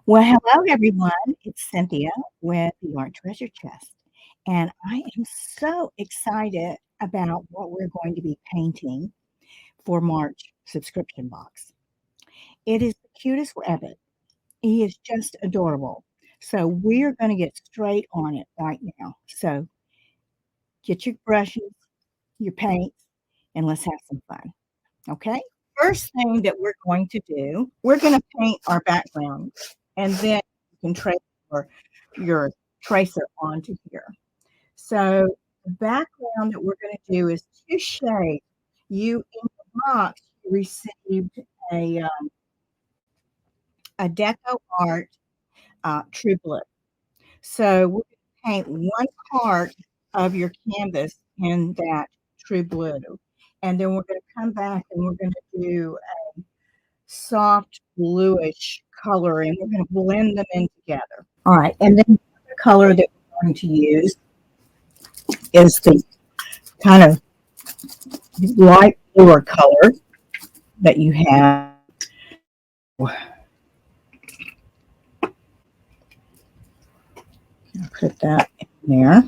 Well, hello everyone. It's Cynthia with the Art Treasure Chest. And I am so excited about what we're going to be painting for March subscription box. It is the cutest rabbit. He is just adorable. So we're going to get straight on it right now. So get your brushes, your paints, and let's have some fun. Okay? First thing that we're going to do, we're going to paint our background, and then you can trace your tracer onto here. So the background that we're going to do is two shades. You in the box you received a a Deco Art True Blue. So we're going to paint one part of your canvas in that True Blue, and then we're going to come back and we're going to do soft bluish color, and we're going to blend them in together. All right, and then the color that we're going to use is the kind of light bluer color that you have. I'll put that in there.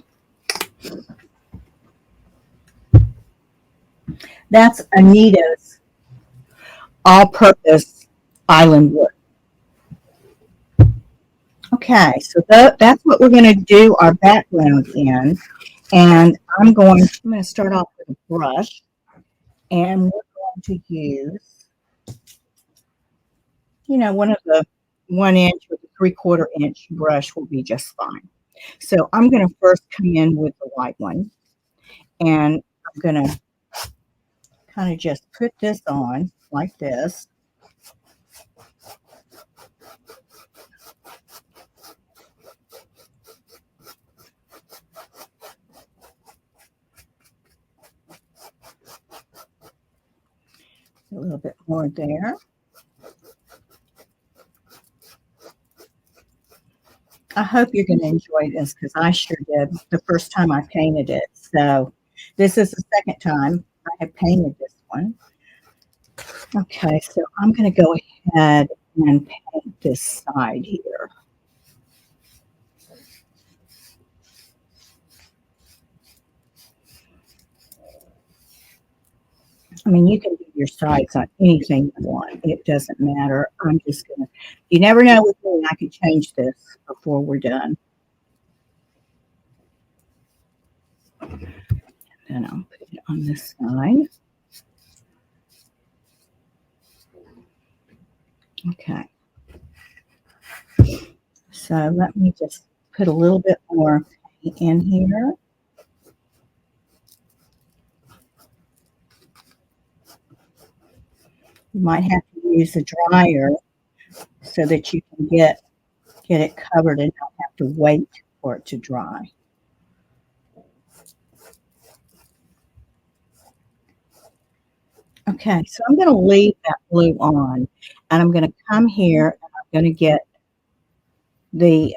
That's Anita's all-purpose island wood. Okay, so that's what we're going to do our background in. And I'm going to start off with a brush, and we're going to use, one of the 1 inch or the 3/4 inch brush will be just fine. So I'm going to first come in with the white one, and I'm going to kind of just put this on like this. A little bit more there. I hope you're going to enjoy this because I sure did the first time I painted it. So this is the second time I have painted this one. Okay, so I'm going to go ahead and paint this side here. I mean, you can do your sides on anything you want. It doesn't matter. I'm just going to, you never know with me, I could change this before we're done. And I'll put it on this side. Okay. So let me just put a little bit more paint in here. You might have to use a dryer so that you can get it covered and not have to wait for it to dry. Okay, so I'm going to leave that blue on, and I'm going to come here and I'm going to get the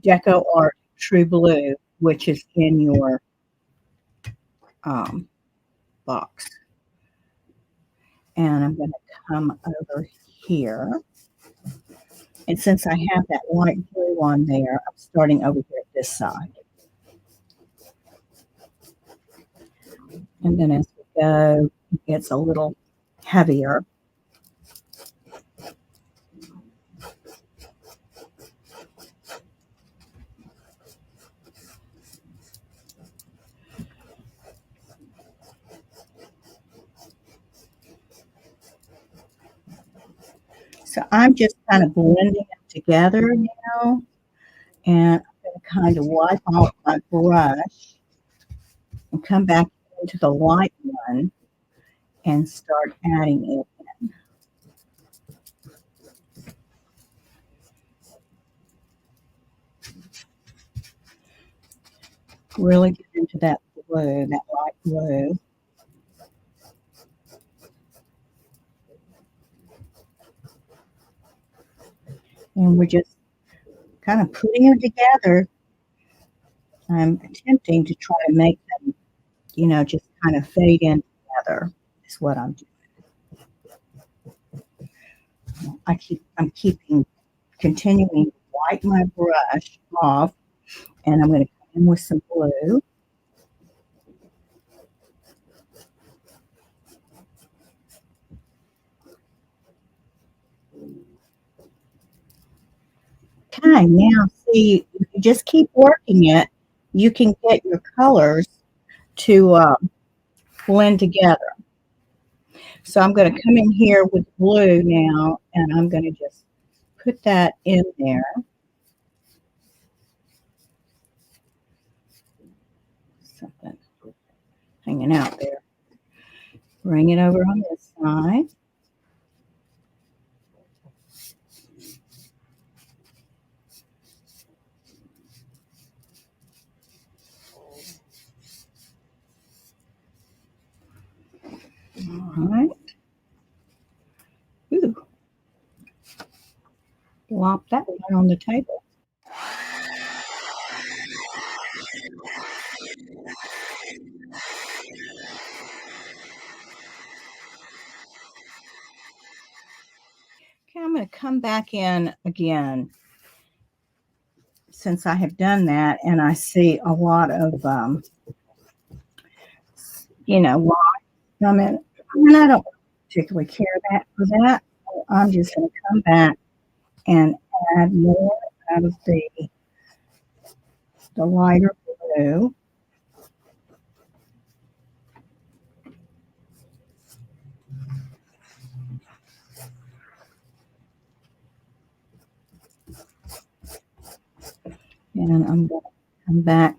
Deco Art True Blue, which is in your box. And I'm going to come over here. And since I have that light blue on there, I'm starting over here at this side. And then as we go, it gets a little heavier. So I'm just kind of blending it together now. And I'm going to kind of wipe off my brush and come back into the light one and start adding it in. Really get into that blue, that light blue. And we're just kind of putting them together. I'm attempting to try to make them, just kind of fade in together is what I'm doing. I'm keeping continuing to wipe my brush off, and I'm going to come in with some blue. Okay, now see, if you just keep working it, you can get your colors to blend together. So I'm going to come in here with blue now, and I'm going to just put that in there. Something hanging out there. Bring it over on this side. All right. Ooh, plop that one on the table. Okay, I'm going to come back in again since I have done that, and I see a lot of, white. I mean, and I don't particularly care that for that. So I'm just going to come back and add more of the lighter blue. And I'm going to come back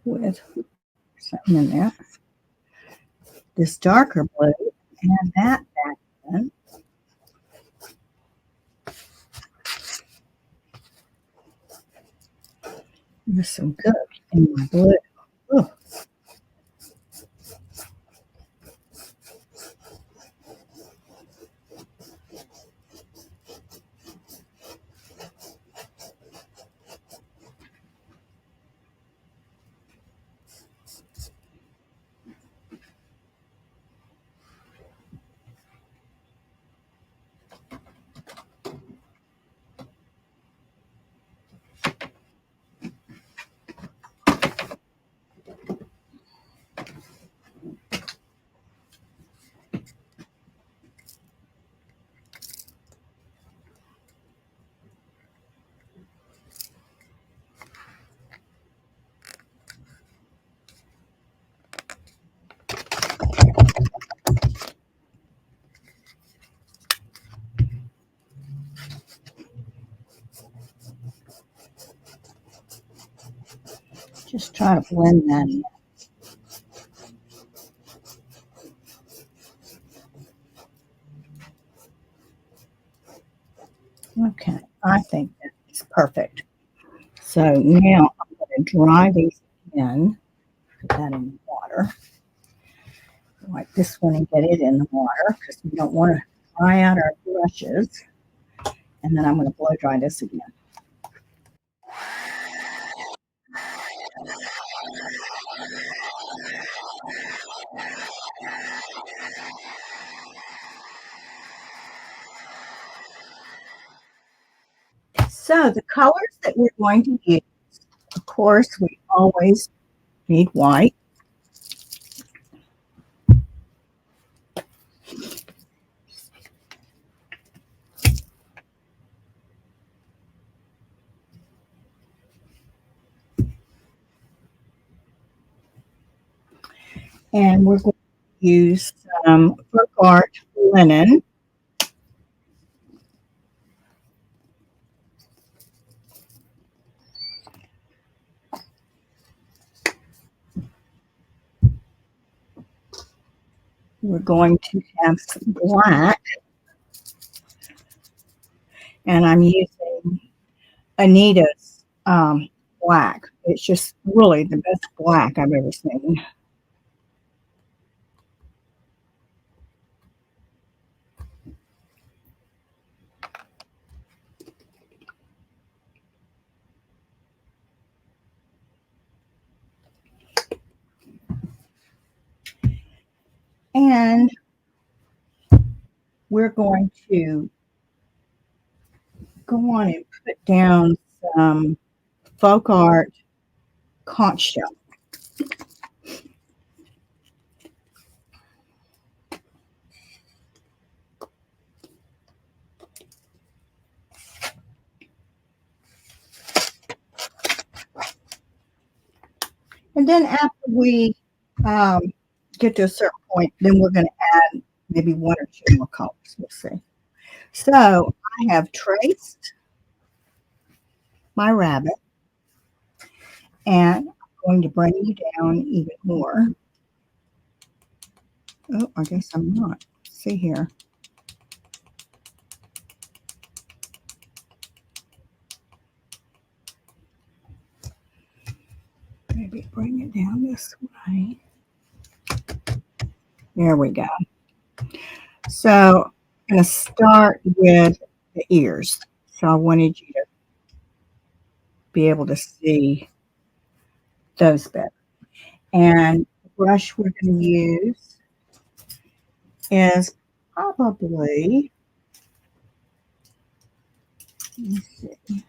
with something in there. This darker blue, add that back in. There's some good in my blue. Ooh. Just try to blend that in. Okay, I think that's perfect. So now I'm going to dry these in, put that in the water. Like this one and get it in the water because we don't want to dry out our brushes. And then I'm going to blow dry this again. So the colors that we're going to use, of course, we always need white. And we're going to use some folk art linen. We're going to have some black. And I'm using Anita's black. It's just really the best black I've ever seen. And we're going to go on and put down some folk art conch shell. And then after we um, get to a certain point, then we're going to add maybe one or two more colors. We'll see. So I have traced my rabbit, and I'm going to bring you down even more. Oh, I guess I'm not. See here. Maybe bring it down this way. There we go. So I'm going to start with the ears. So I wanted you to be able to see those better. And the brush we're going to use is probably, let me see,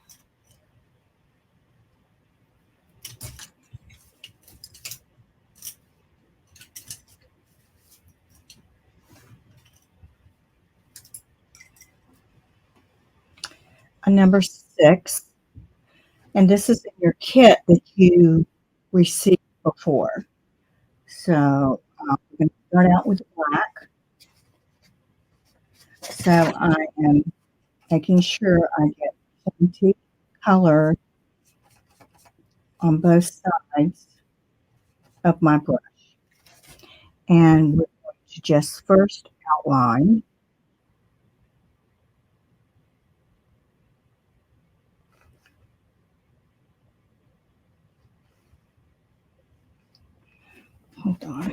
a number 6. And this is in your kit that you received before. So we're going to start out with black. So I am making sure I get plenty color on both sides of my brush. And we're going to just first outline. Hold on.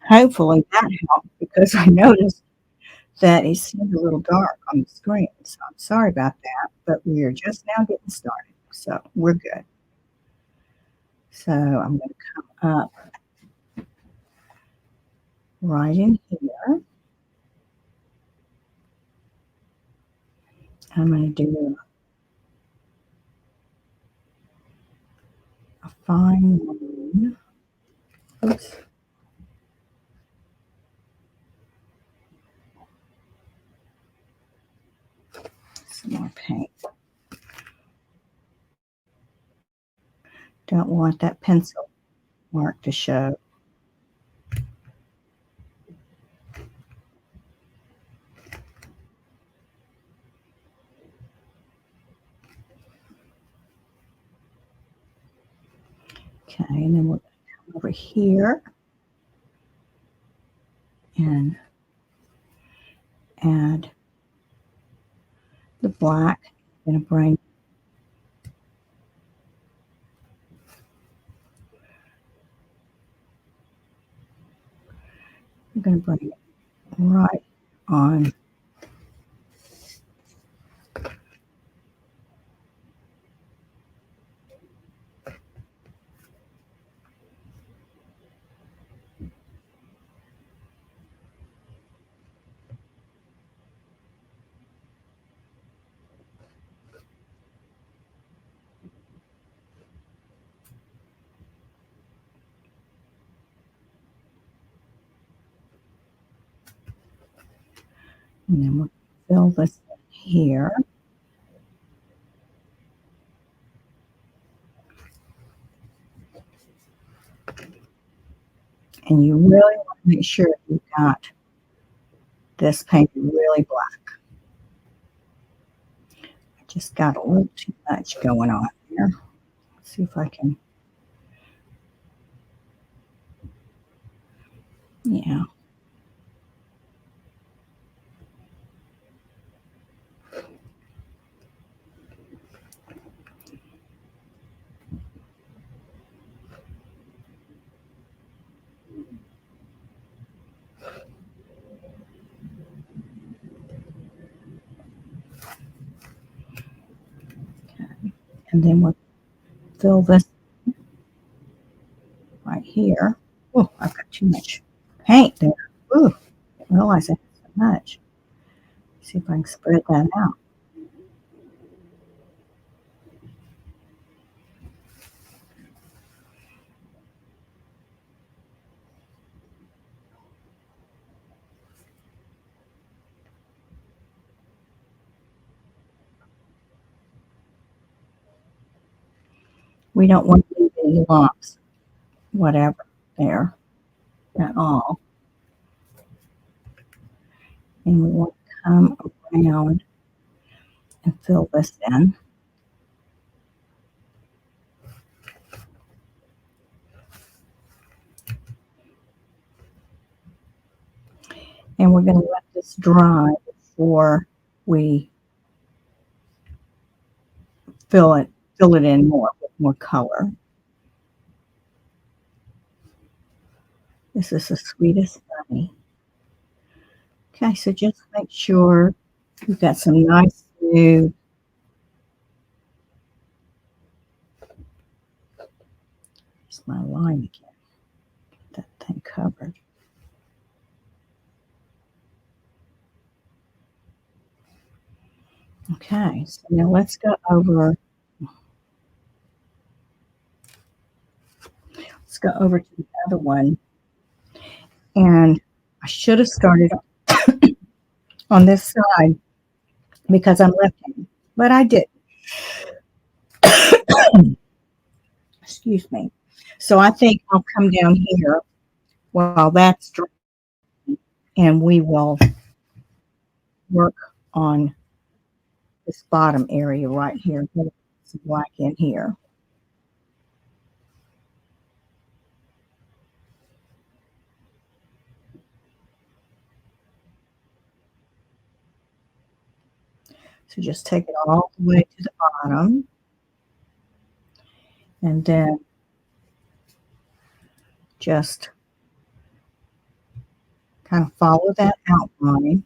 Hopefully that helped because I noticed that it seemed a little dark on the screen. So I'm sorry about that, but we are just now getting started. So we're good. So I'm going to come up right in here. I'm going to do a fine line. Oops. Some more paint. Don't want that pencil mark to show. Okay, and then we're going to come over here and add the black. I'm going to bring it right on. And then we'll fill this in here. And you really want to make sure you've got this painted really black. I just got a little too much going on here. Let's see if I can. Yeah. And then we'll fill this right here. Oh, I've got too much paint there. Ooh, didn't realize I had so much. See if I can spread that out. We don't want to leave any lumps, whatever, there at all. And we want to come around and fill this in. And we're going to let this dry before we fill it in more with more color. This is the sweetest honey. Okay, so just make sure you've got some nice smooth. Here's my line again. Get that thing covered. Okay, so now let's go over. Let's go over to the other one. And I should have started on this side because I'm left-handed, but I did. Excuse me. So I think I'll come down here while that's dry, and we will work on this bottom area right here. Put some black in here. So just take it all the way to the bottom, and then just kind of follow that outline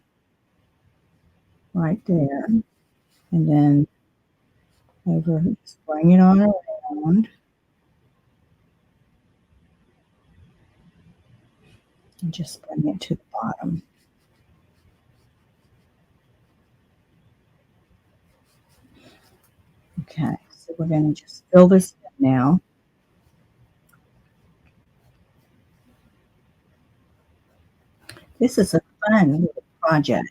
right there, and then over, just bring it on around, and just bring it to the bottom. Okay, so we're going to just fill this in now. This is a fun little project.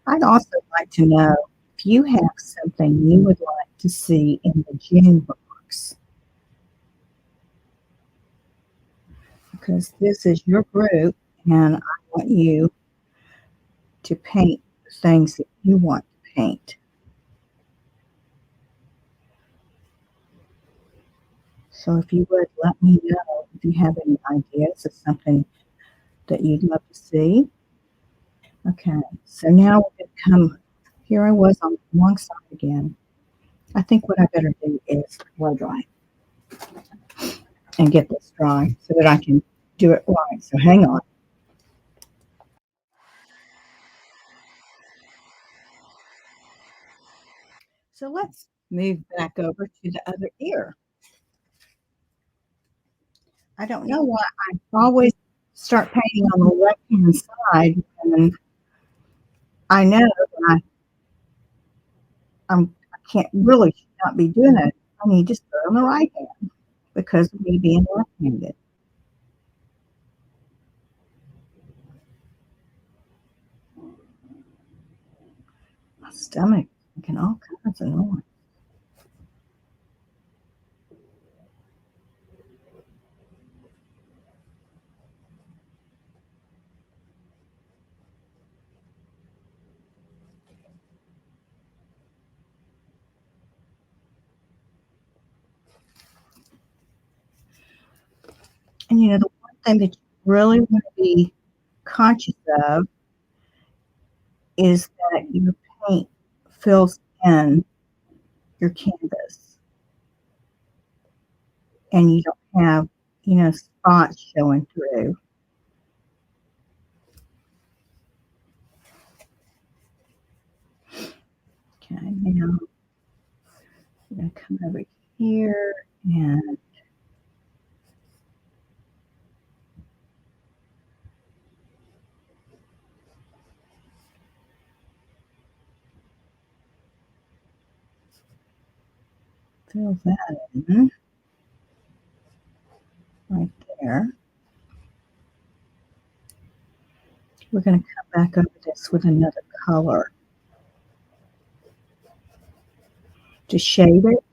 I'd also like to know if you have something you would like to see in the June box, because this is your group and I want you to paint the things that you want to paint. So if you would let me know if you have any ideas of something that you'd love to see. Okay, so now we're going to come, here I was on the wrong side again. I think what I better do is blow dry and get this dry so that I can do it right. So hang on. So let's move back over to the other ear. I don't know why I always start painting on the left-hand side, and I know that I can't really should not be doing it. I need to start on the right hand because of me being left-handed. My stomach making all kinds of noise. And you know, the one thing that you really want to be conscious of is that your paint fills in your canvas and you don't have, spots showing through. Okay, now I'm gonna come over here and fill that in right there. We're gonna come back over this with another color to shade it.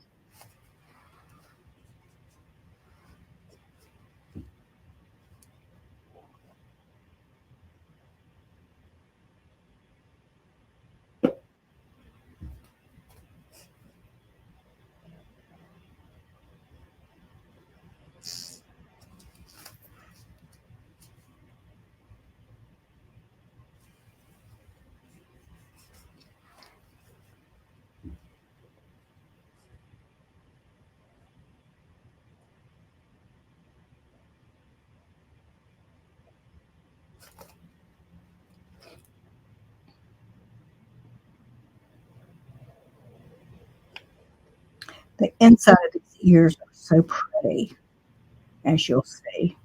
The inside of these ears are so pretty, as you'll see.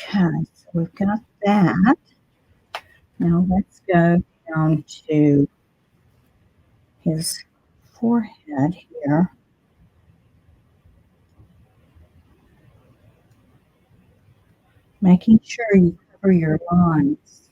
Okay, so we've got that. Now let's go down to his forehead here, making sure you cover your lines.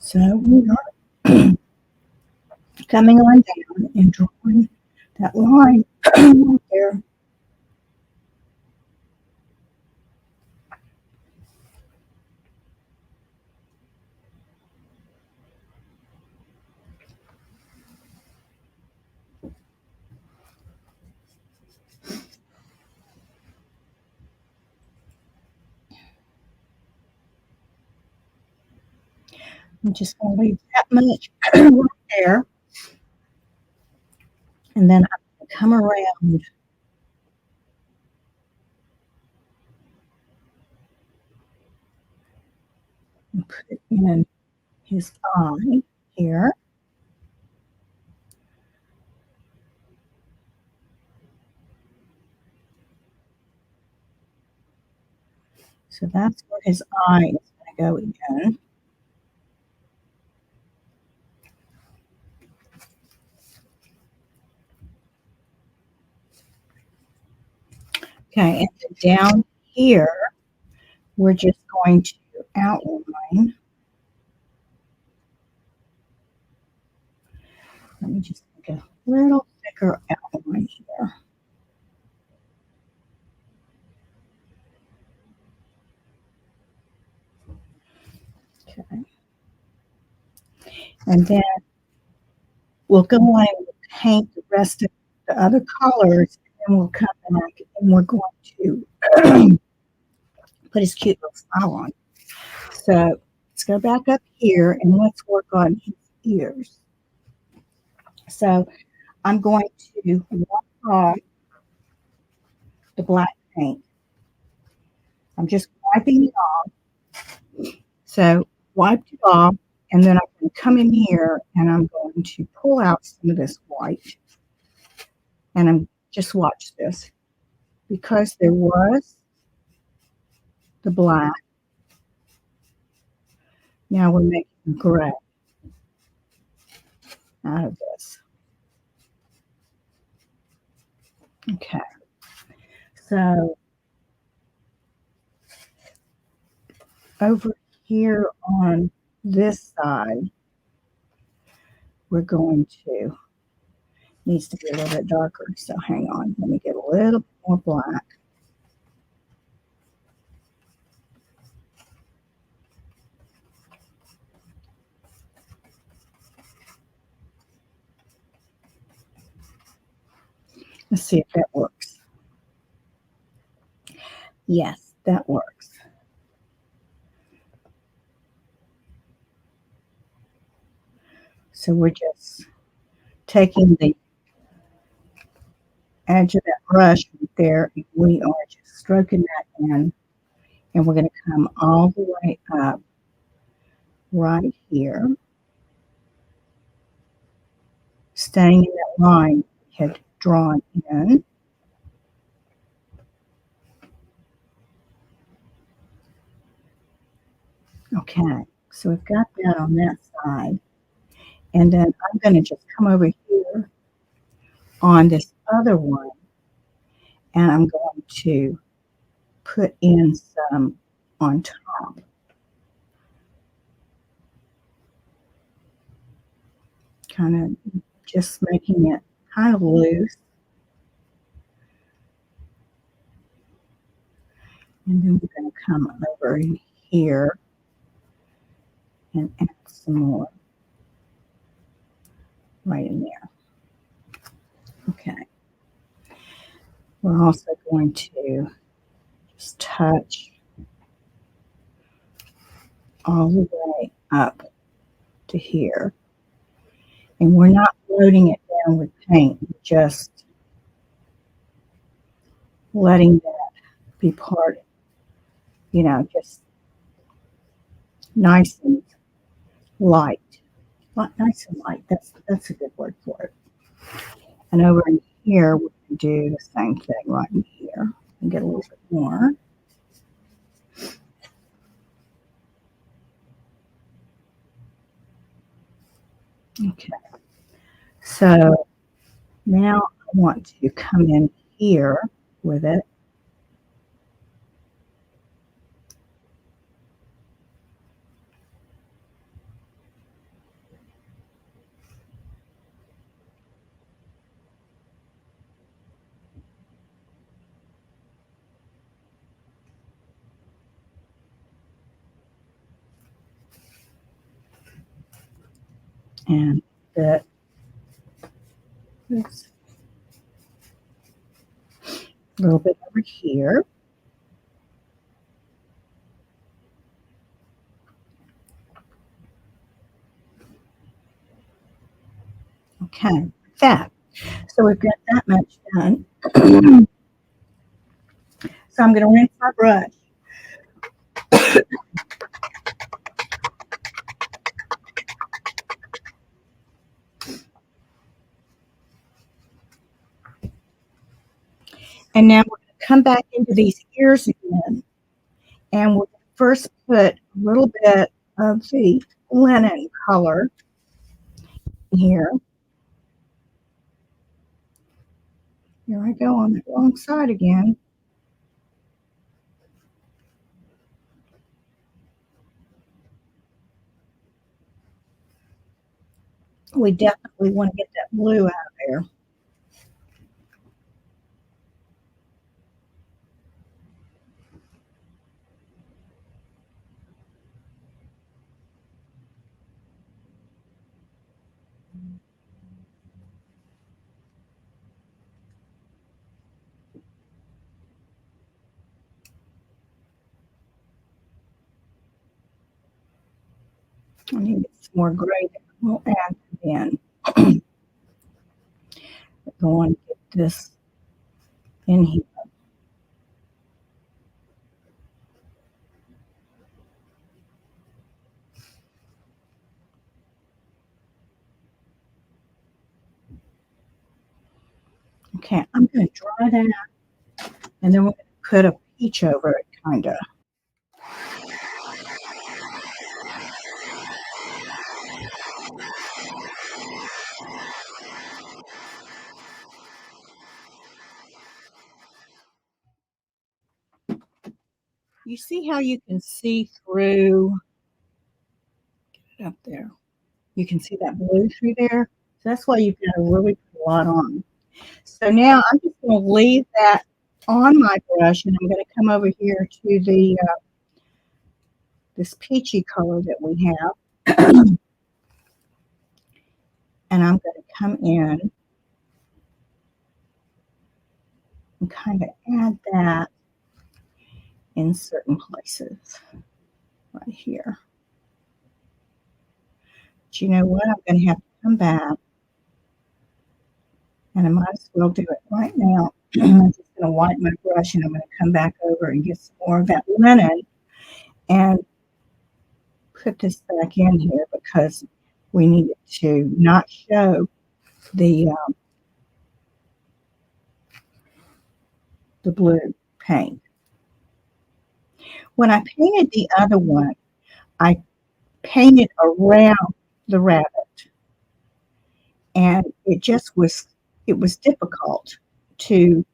So we are coming on down and drawing that line right there. I'm just going to leave that much right there, and then I'm going to come around and put in his eye here. So that's where his eye is going to go in. Okay, and then down here, we're just going to outline. Let me just make a little thicker outline here. Okay. And then we'll go on and paint the rest of the other colors, and we'll come back and we're going to put his cute little smile on. So let's go back up here and let's work on his ears. So I'm going to wipe off the black paint. I'm just wiping it off. So wiped it off, and then I'm going to come in here and I'm going to pull out some of this white. And I'm just watch this. Because there was the black, now we're making gray out of this. Okay. So over here on this side, we're going to, needs to be a little bit darker. So hang on, let me get a little bit more black. Let's see if that works. Yes, that works. So we're just taking the edge of that brush right there, and we are just stroking that in, and we're going to come all the way up right here, staying in that line we had drawn in. Okay, so we've got that on that side. And then I'm going to just come over here on this other one, and I'm going to put in some on top. Kind of just making it kind of loose. And then we're going to come over here and add some more right in there. Okay. We're also going to just touch all the way up to here. And we're not loading it down with paint, we're just letting that be part, just nice and light. Nice and light. That's a good word for it. And over in here, we can do the same thing right in here and get a little bit more. Okay. So now I want to come in here with it. And that this a little bit over here. Okay, that. So we've got that much done. So I'm going to rinse my brush. And now we're going to come back into these ears again. And we'll first put a little bit of the linen color here. Here I go on the wrong side again. We definitely want to get that blue out of there. I need some more gray that we'll add in. Go and get this in here. Okay, I'm going to dry that, and then we're going to put a peach over it, kind of. You see how you can see through up there? You can see that blue through there. So that's why you've got to really put a lot on. So now I'm just going to leave that on my brush, and I'm going to come over here to the this peachy color that we have, and I'm going to come in and kind of add that in certain places right here. But you know what? I'm going to have to come back, and I might as well do it right now. I'm just going to wipe my brush, and I'm going to come back over and get some more of that linen and put this back in here because we need it to not show the blue paint. When I painted the other one, I painted around the rabbit, and it was difficult to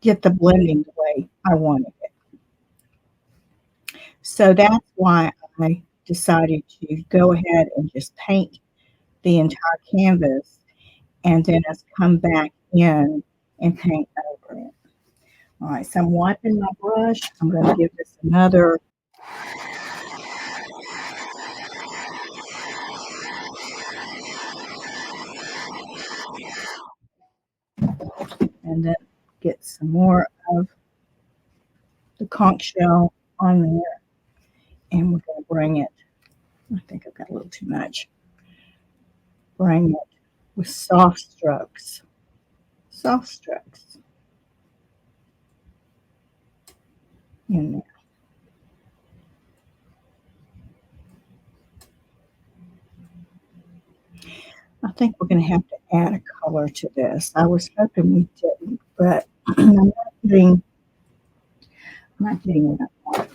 get the blending the way I wanted it. So that's why I decided to go ahead and just paint the entire canvas and then us come back in and paint over it. All right, so I'm wiping my brush. I'm going to give this another. And then get some more of the conch shell on there. And we're going to bring it, I think I've got a little too much. Bring it with soft strokes. Soft strokes in there. I think we're going to have to add a color to this. I was hoping we didn't, but I'm not getting what I want.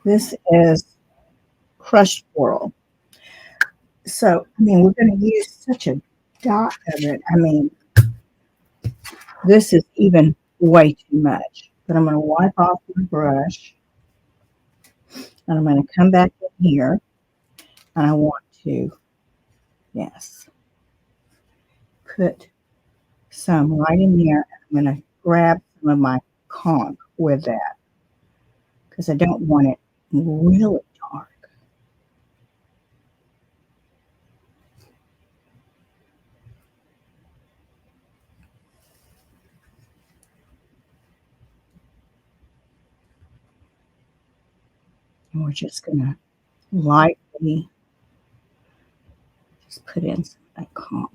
This is crushed coral. So, I mean, we're going to use such a dot of it. I mean, this is even way too much. But I'm going to wipe off my brush, and I'm going to come back in here, and I want to, yes, put some right in there. I'm going to grab some of my conch with that because I don't want it really dark. And we're just going to lightly just put in some of that conch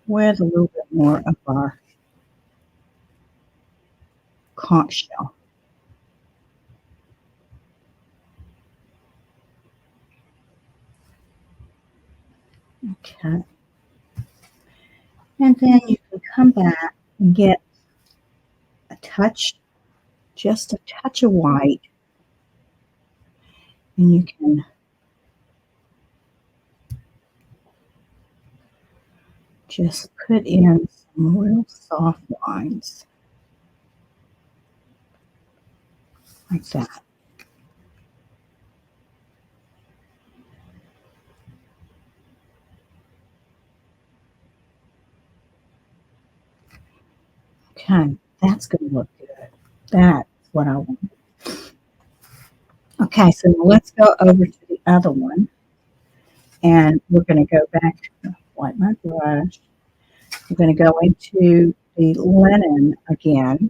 with a little bit more of our conch shell. Okay. And then you can come back and get a touch, just a touch of white, and you can just put in some real soft lines like that. Okay, that's going to look good. That's what I want. Okay, so now let's go over to the other one, and we're going to go back to wipe my brush. We're going to go into the linen again,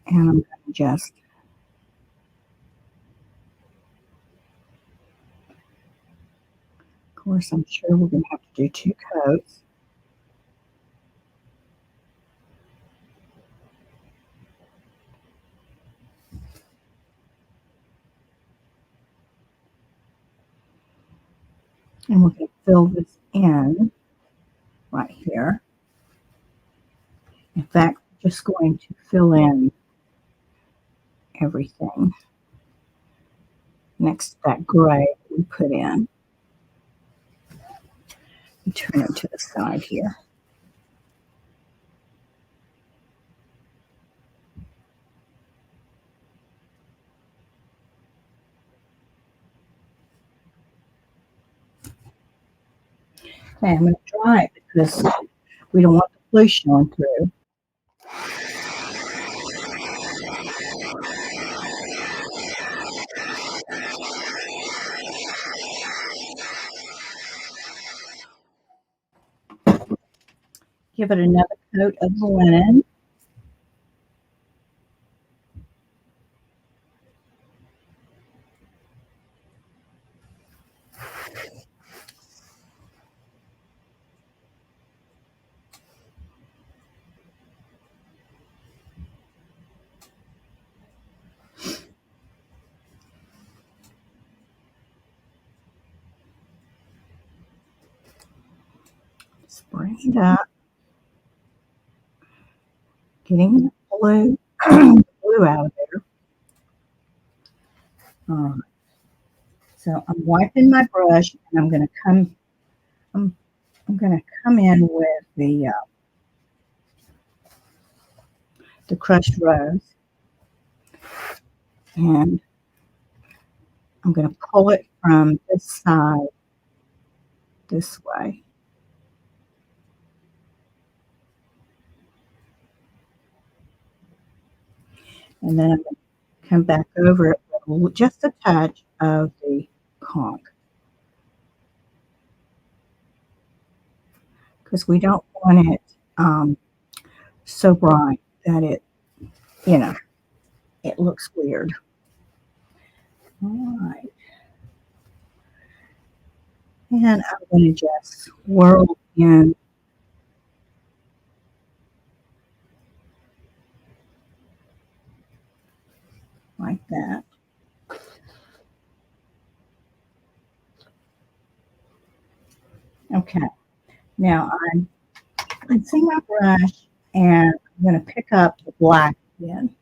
and I'm going to just, of course, I'm sure we're going to have to do two coats. And we're going to fill this in right here. In fact, we're just going to fill in everything next to that gray we put in. Turn it to the side here. Okay, I'm going to dry it because we don't want the glue showing through. Give it another coat of the linen. Spray it up. Getting the blue, blue out of there. All right. So I'm wiping my brush, and I'm going to come. I'm going to come in with the crushed rose, and I'm going to pull it from this side this way. And then I'm going to come back over it with just a touch of the conch, because we don't want it so bright that you know, it looks weird. All right. And I'm going to just swirl in like that. Okay. Now I'm rinsing my brush, and I'm going to pick up the black again.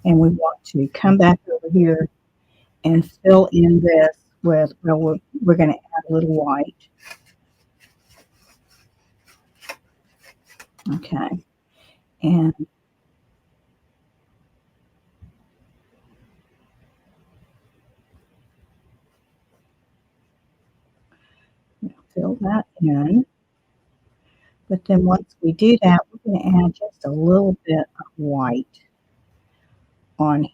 And we want to come back over here and fill in this with, well, we're going to add a little white. Okay. And fill that in. But then once we do that, we're going to add just a little bit of white on here.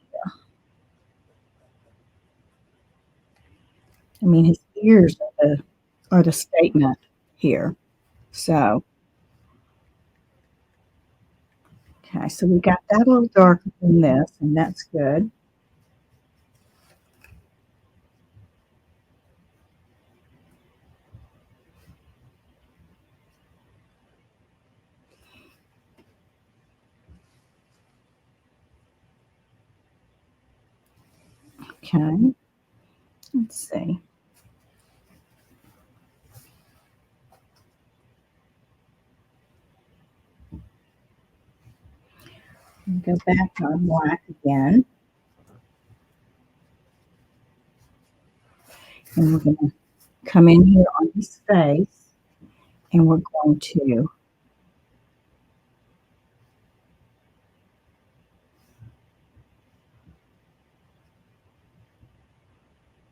I mean, his ears are the statement here. So, okay, so we got that a little darker than this, and that's good. Okay, let's see. Go back to our black again. And we're going to come in here on his face, and we're going to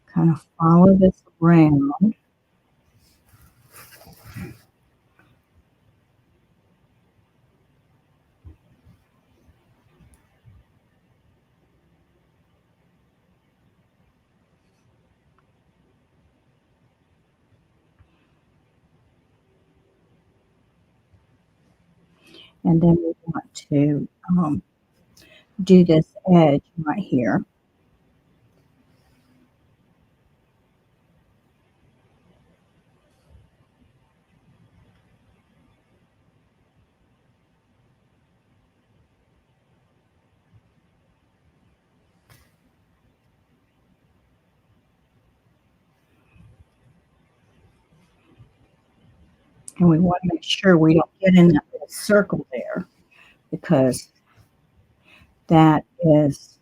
kind of follow this around. And then we want to do this edge right here. And we want to make sure we don't get in that little circle there because that is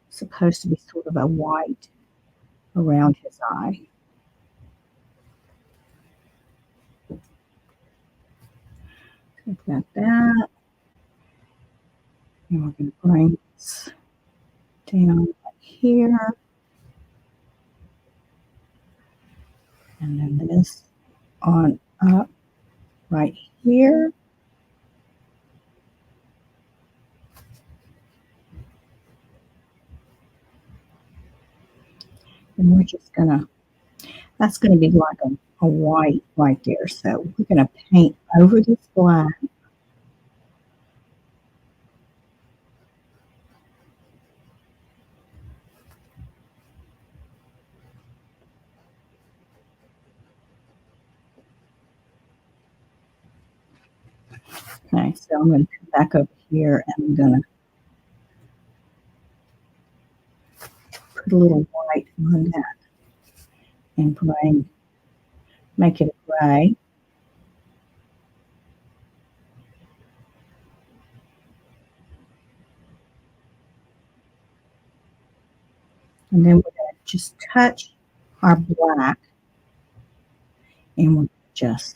supposed to be sort of a white around his eye. So we've got that. And we're going to bring this down right here. And then this on up right here. And we're just going to, that's going to be like a white right there. So we're going to paint over this black. Okay, so I'm going to come back over here and I'm going to put a little white on that and make it a gray. And then we're going to just touch our black and we'll just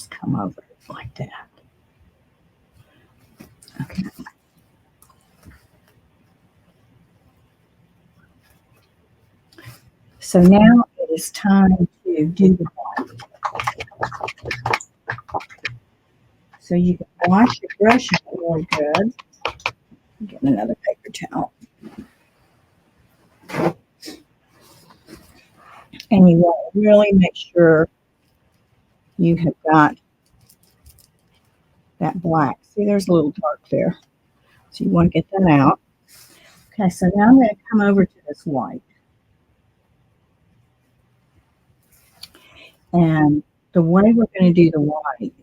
come over it like that. Okay. So now it is time to do the white. So you can wash your brush really good. Get another paper towel. And you want to really make sure you have got that black. See, there's a little dark there. So you want to get that out. Okay, so now I'm going to come over to this white. And the way we're going to do the white,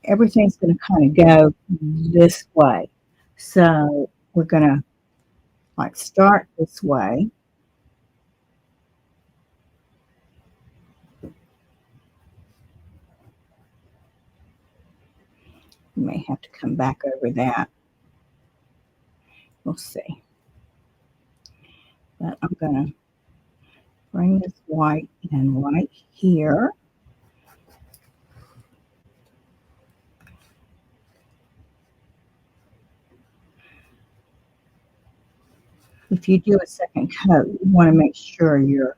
everything's going to kind of go this way. So we're going to like start this way. You may have to come back over that. We'll see. But I'm going to bring this white in right here. If you do a second coat, you want to make sure your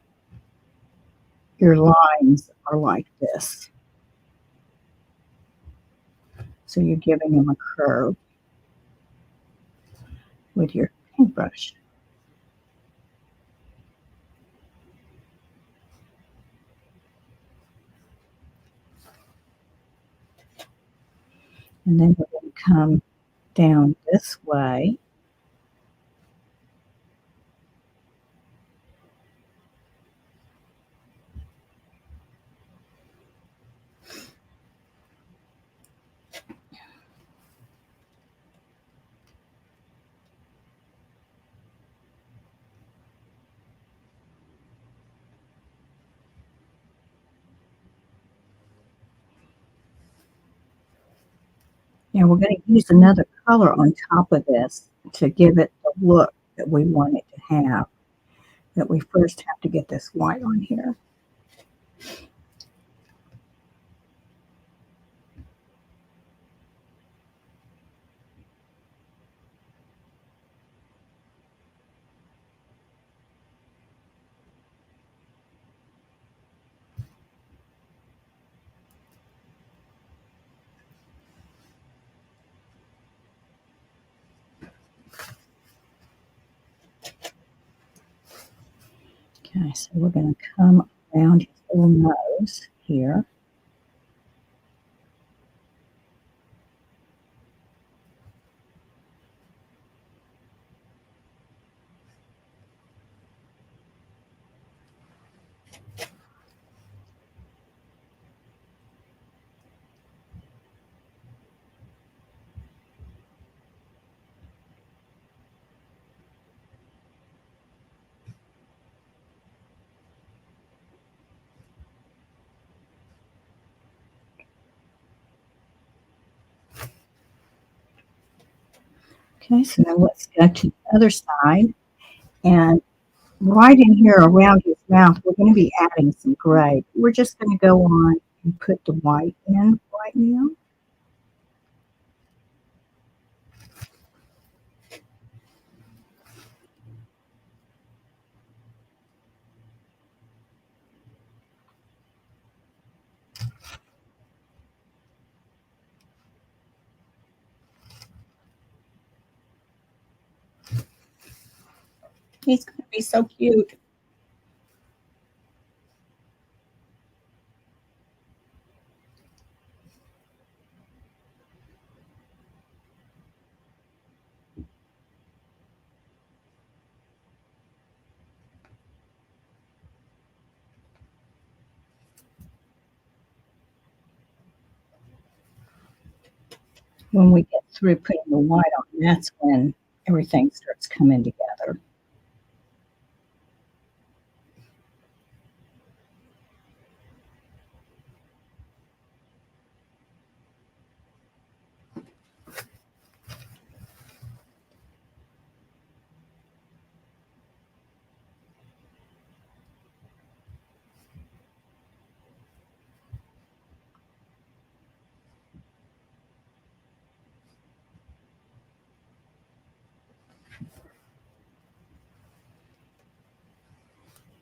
lines are like this. So you're giving them a curve with your paintbrush. And then we're going to come down this way. Now we're going to use another color on top of this to give it the look that we want it to have. But we first have to get this white on here. Okay, so we're going to come around his little nose here. Okay, so now let's go to the other side. And right in here around his mouth, we're going to be adding some gray. We're just going to go on and put the white in right now. He's going to be so cute. When we get through putting the white on, that's when everything starts coming together.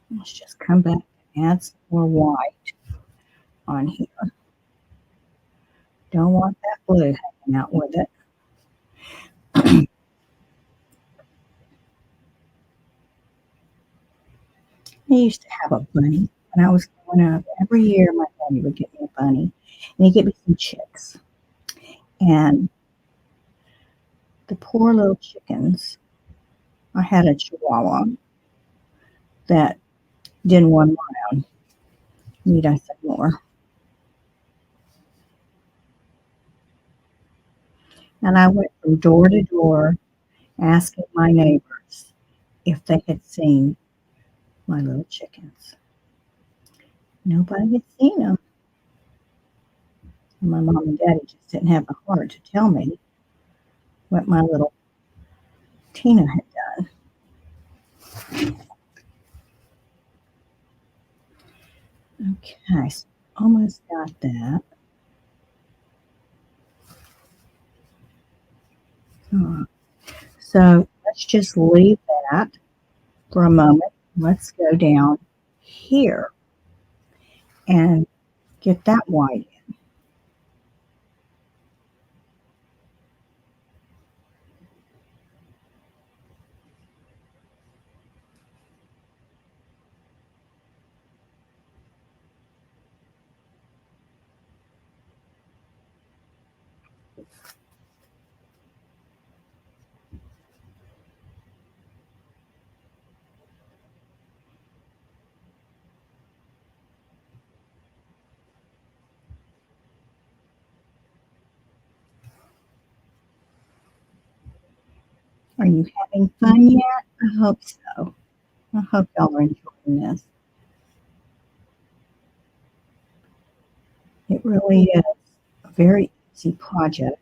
Let's just come back and add some more white on here. Don't want that blue hanging out with it. I used to have a bunny when I was growing up. Every year, my daddy would get me a bunny, and he'd get me some chicks. And the poor little chickens, I had a chihuahua that didn't want them around. Need I say more? And I went from door to door asking my neighbors if they had seen my little chickens. Nobody had seen them. And my mom and daddy just didn't have the heart to tell me what my little Tina had done. Okay, so almost got that. Uh, So let's just leave that for a moment. Let's go down here and get that white in. Are you having fun yet? I hope so. I hope y'all are enjoying this. It really is a very easy project.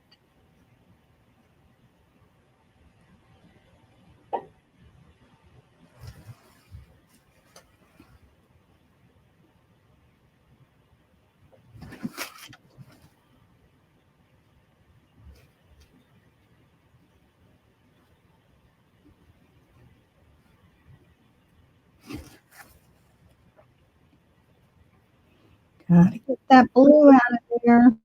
Gotta get that blue out of there.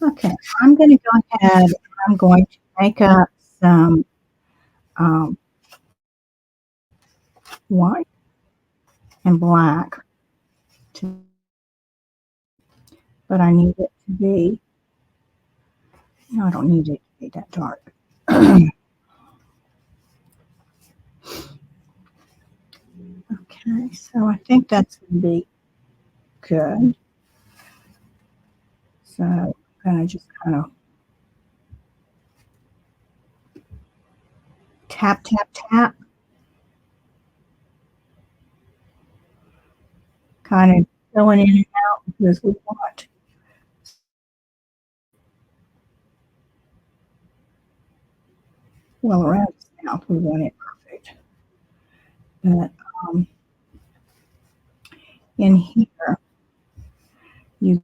Okay, I'm going to go ahead and I'm going to make up some um, white and black, to, but I need it to be, no, I don't need it to be that dark. Okay, Okay, so I think that's going to be good. So I'm going to just kind of tap, tap, tap, kind of going in and out because we want, well, around his mouth, we want it perfect. But um, in here, you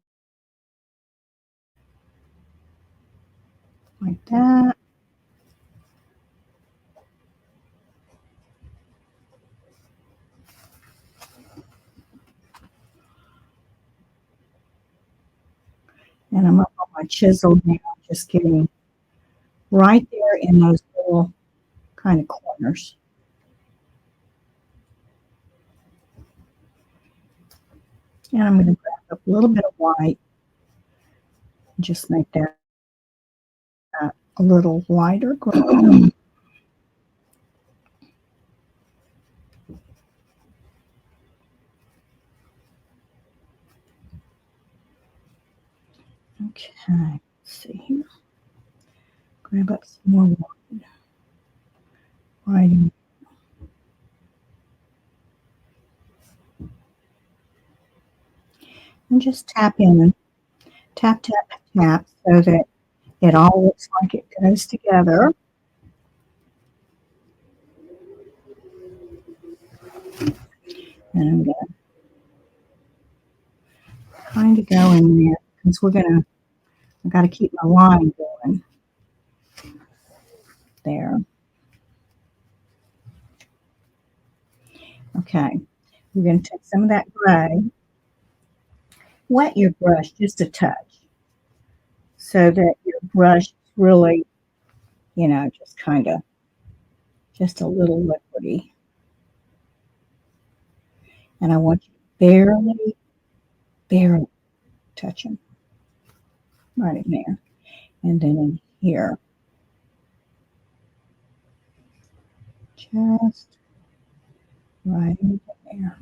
like that. And I'm up on my chisel now, just getting right there in those little kind of corners. And I'm going to grab up a little bit of white and just make that a little lighter gray. Okay, let's see here. Grab up some more white. White. And just tap in, tap, tap, tap, so that it all looks like it goes together. And I'm going to kind of go in there because I got to keep my line going there. Okay, we're going to take some of that gray, wet your brush just a touch so that your brush really, just kind of, just a little liquidy. And I want you to barely, barely touch them right in there. And then in here, just right in there.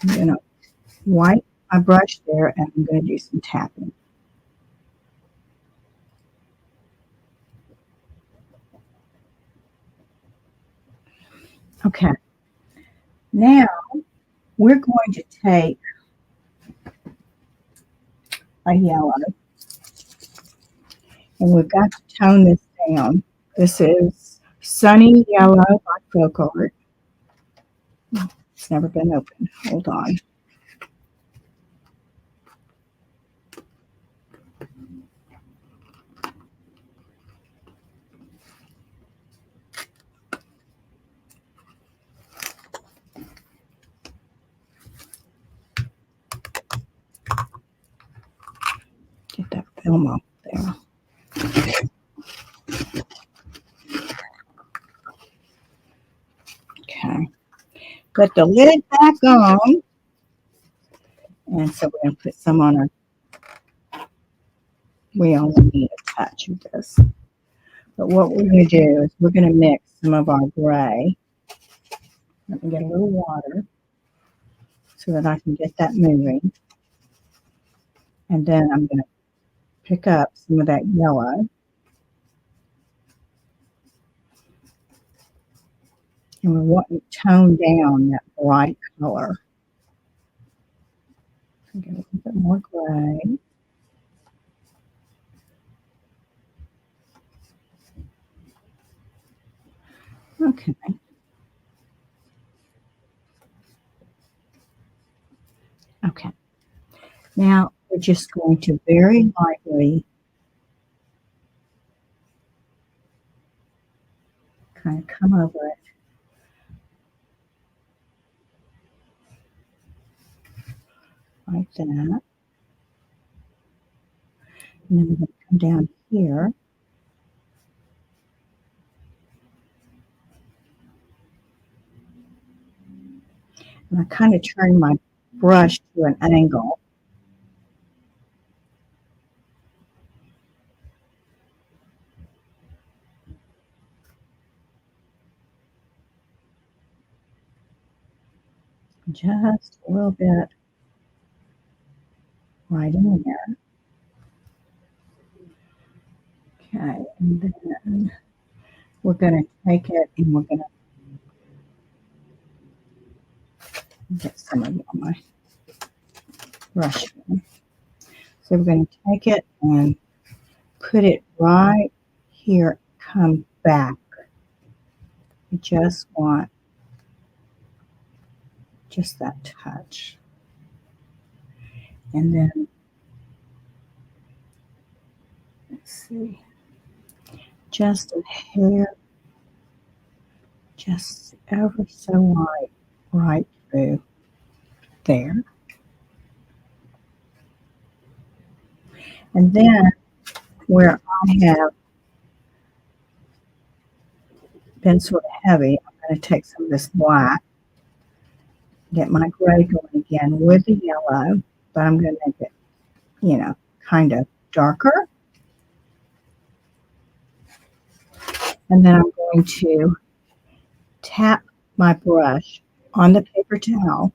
I'm going to wipe my brush there and I'm going to do some tapping. Okay, now we're going to take a yellow and we've got to tone this down. This is Sunny Yellow by Folk Art. It's never been opened. Hold on. Get that film off there. Okay. Put the lid back on. And so we're going to put some on our, we only need a touch of this. But what we're going to do is we're going to mix some of our gray. Let me get a little water so that I can get that moving. And then I'm going to pick up some of that yellow. And we want to tone down that bright color. Get a little bit more gray. Okay. Okay. Now we're just going to very lightly kind of come over it like that. And then we're going to come down here. And I kind of turn my brush to an angle. just a little bit right in there. Okay, and then we're going to take it and we're going to get some of it on my brush. So we're going to take it and put it right here, come back. We just want just that touch. And then, let's see, just a hair, just ever so light, right through there. And then where I have been sort of heavy, I'm going to take some of this black, get my gray going again with the yellow, but I'm going to make it, kind of darker. And then I'm going to tap my brush on the paper towel,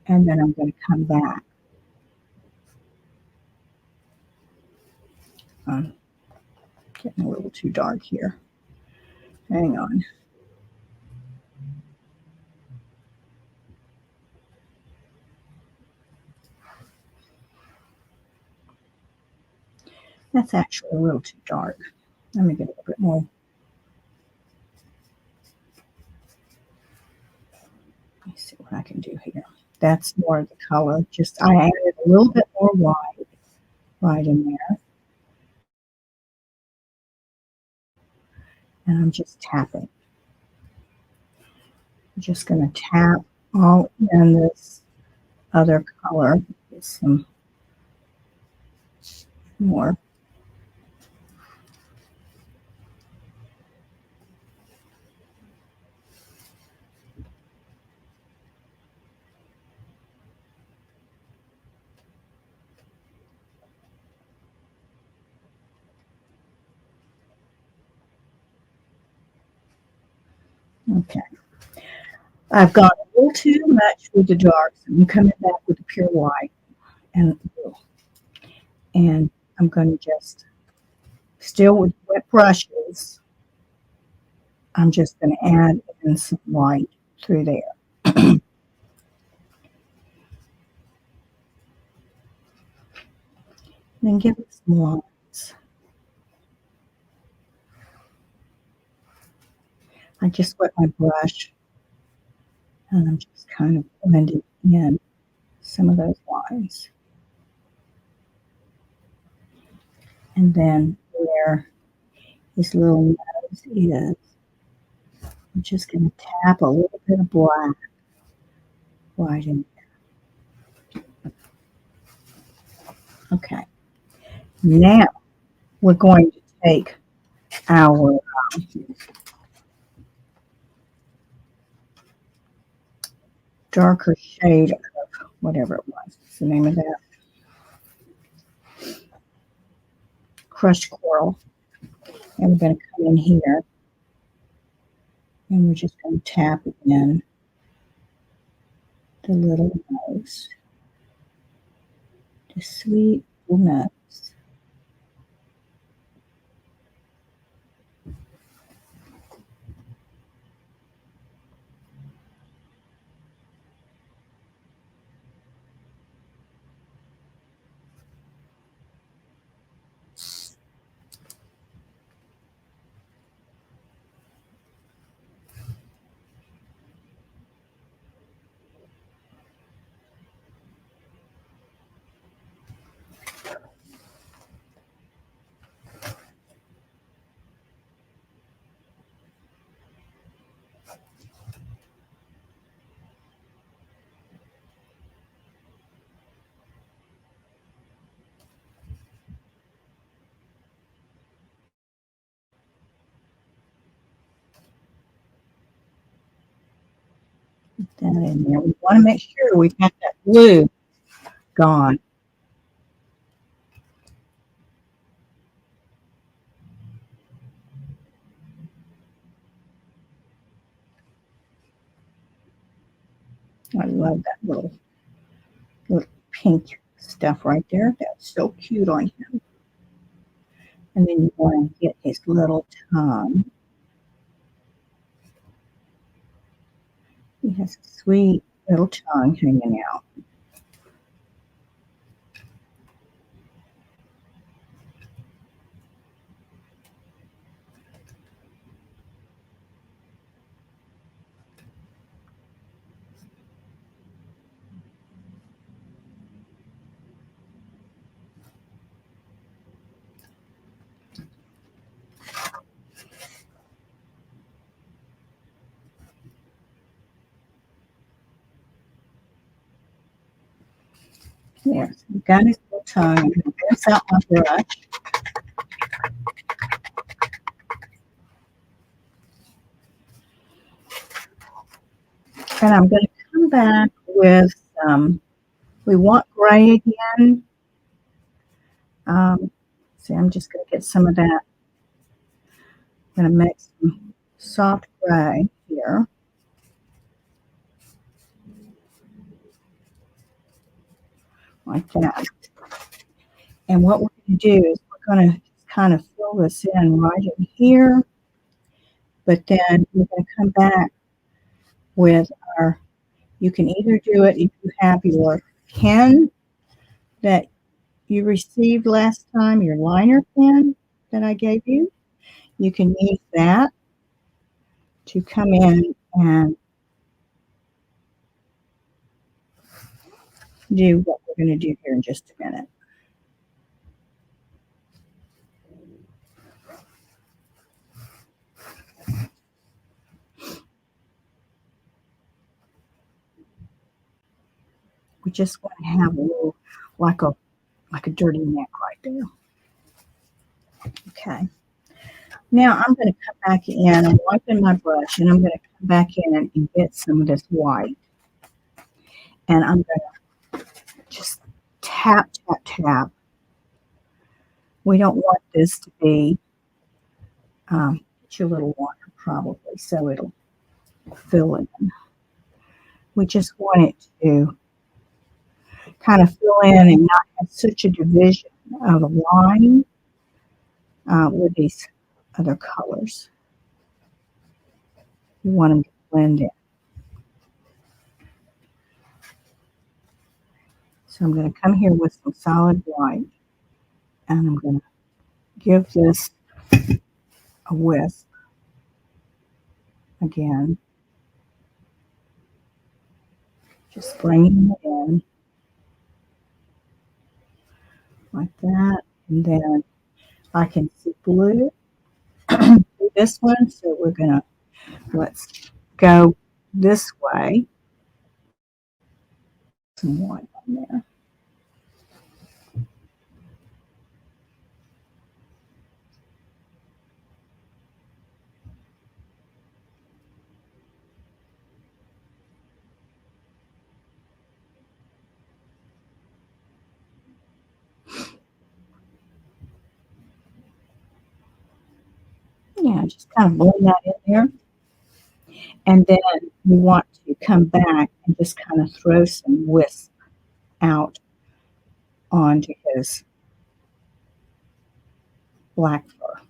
and then I'm going to come back. Getting a little too dark here. Hang on. That's actually a little too dark. Let me get a little bit more. Let me see what I can do here. That's more of the color. Just I added a little bit more white right in there. And I'm just tapping. I'm just going to tap all in this other color. Get some more. Okay. I've gone a little too much with the darks. I'm coming back with the pure white. And I'm going to just, still with wet brushes, I'm just going to add in some white through there. Then give it some lines. I just wet my brush and I'm just kind of blending in some of those lines. And then where his little nose is, I'm just going to tap a little bit of black right in there. Okay. Now we're going to take our darker shade of whatever it was. What's the name of that? Crushed coral. And we're going to come in here and we're just going to tap in the little nose, the sweet little nose. Put that in there. We want to make sure we've got that blue gone. I love that little pink stuff right there. That's so cute on him. And then you want to get his little tongue. He has a sweet little tongue hanging out. There, so we've got his little tongue. I'm going to rinse out my brush. And I'm going to come back with some, we want gray again. See, I'm just going to get some of that. I'm going to make some soft gray here. Like that. And what we're going to do is we're going to kind of fill this in right in here. But then we're going to come back with our, you can either do it if you have your pen that you received last time, your liner pen that I gave you. You can use that to come in and do what we're going to do here in just a minute. We just want to have a little, like a dirty neck right there. Okay. Now I'm going to come back in and wipe in my brush, and I'm going to come back in and get some of this white. And I'm going to just tap, tap, tap. We don't want this to be too little water probably, so it'll fill in. We just want it to kind of fill in and not have such a division of a line with these other colors. You want them to blend in. So I'm going to come here with some solid white, and I'm going to give this a whisk again. Just bringing it in like that, and then I can see blue through this one, so we're going to, let's go this way. Some white on there. Yeah, just kind of blend that in there. And then we want to come back and just kind of throw some wisp out onto his black fur.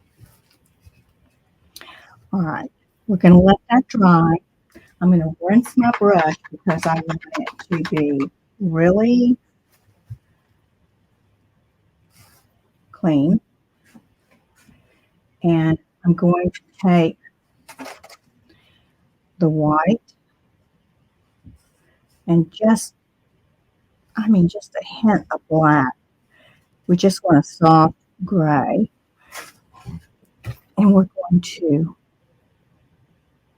All right, we're going to let that dry. I'm going to rinse my brush because I want it to be really clean. And I'm going to take the white and just a hint of black. We just want a soft gray. And we're going to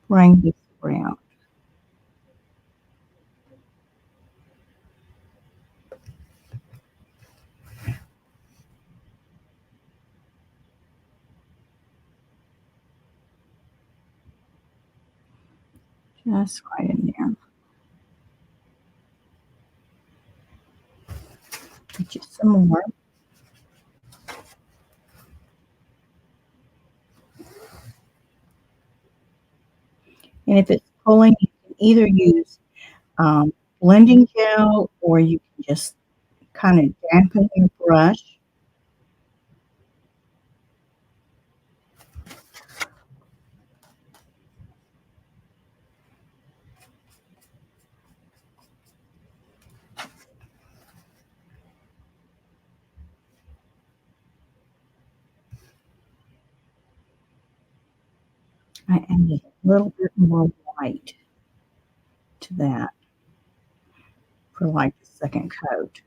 bring this around. Just right in there. Get you some more. And if it's pulling, you can either use um, blending gel, or you can just kinda dampen your brush. I added a little bit more white to that for, like, the second coat.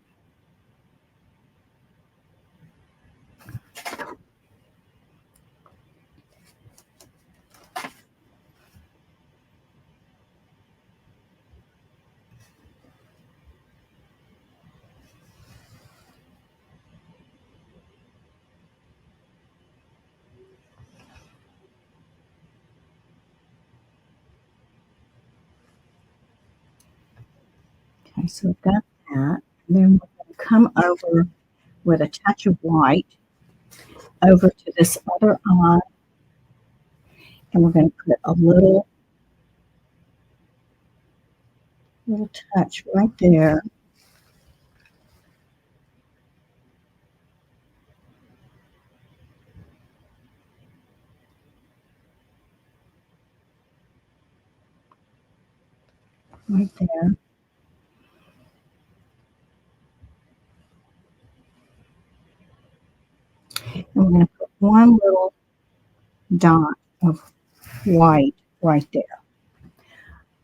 Okay, so I've got that. And then we're gonna come over with a touch of white over to this other eye, and we're gonna put a little touch right there, right there. And we're gonna put one little dot of white right there.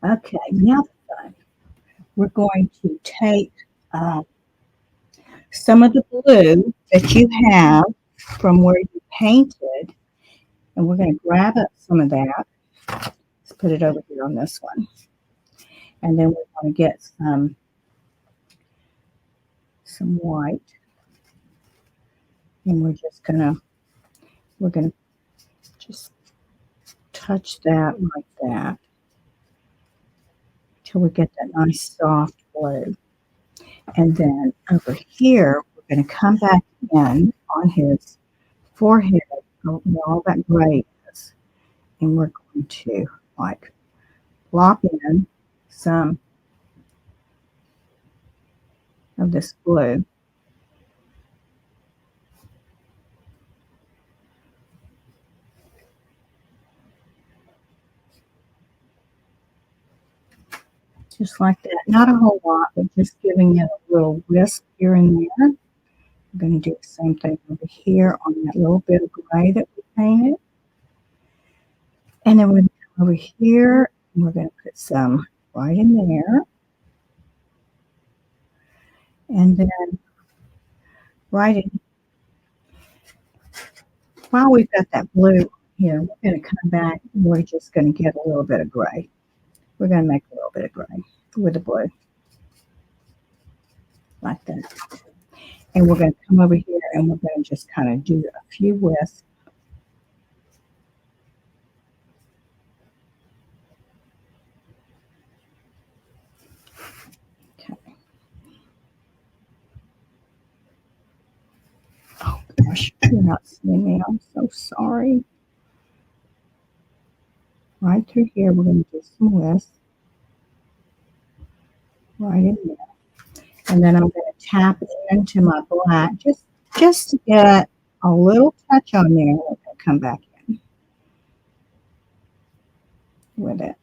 Okay, now we're going to take uh, some of the blue that you have from where you painted, and we're going to grab up some of that. Let's put it over here on this one. And then we're going to get some white, and we're gonna just touch that like that till we get that nice soft blue. And then over here, we're going to come back in on his forehead, where all that gray is, and we're going to like plop in some of this blue. Just like that. Not a whole lot, but just giving it a little whisk here and there. I'm going to do the same thing over here on that little bit of gray that we painted. And then we're going to come over here and we're going to put some right in there. And then right in, while we've got that blue here, we're going to come back and we're just going to get a little bit of gray. We're going to make a little bit of gray with the blue, like that. And we're going to come over here and we're going to just kind of do a few wisps. Okay. Oh gosh, you're not seeing me. I'm so sorry. Right through here, we're going to do some wisps right in there. And then I'm going to tap into my black just to get a little touch on there. We're going to come back in with it.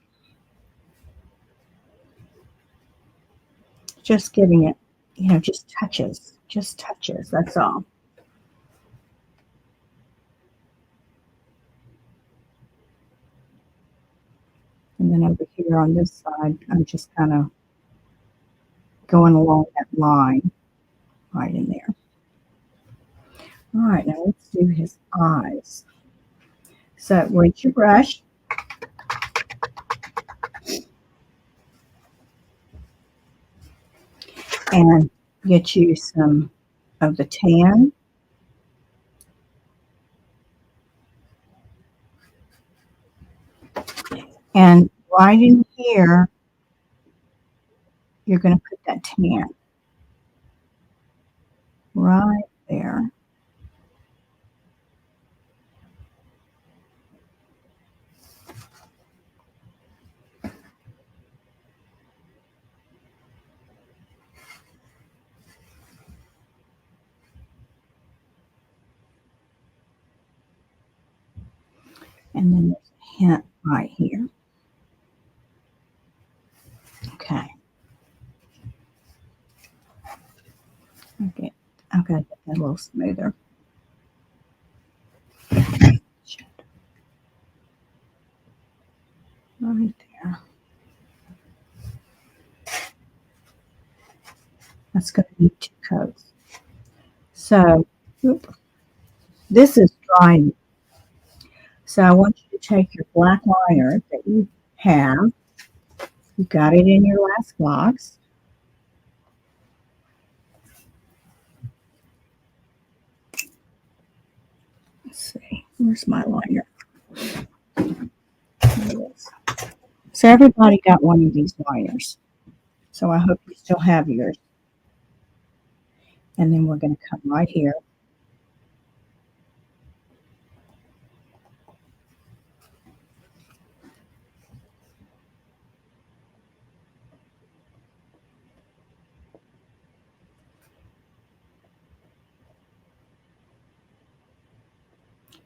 Just giving it, just touches, that's all. And then over here on this side, I'm just kind of going along that line right in there. All right, now let's do his eyes. So where's your brush? And get you some of the tan. And right in here, you're going to put that tan right there. and then there's a hint right here. Okay. Okay. I've got to get that a little smoother. Right there. That's going to need 2 coats. So, oop, this is dry. So I want you to take your black liner that you have. You got it in your last box. Let's see. Where's my liner? There it is. So everybody got one of these liners. So I hope you still have yours. And then we're going to come right here.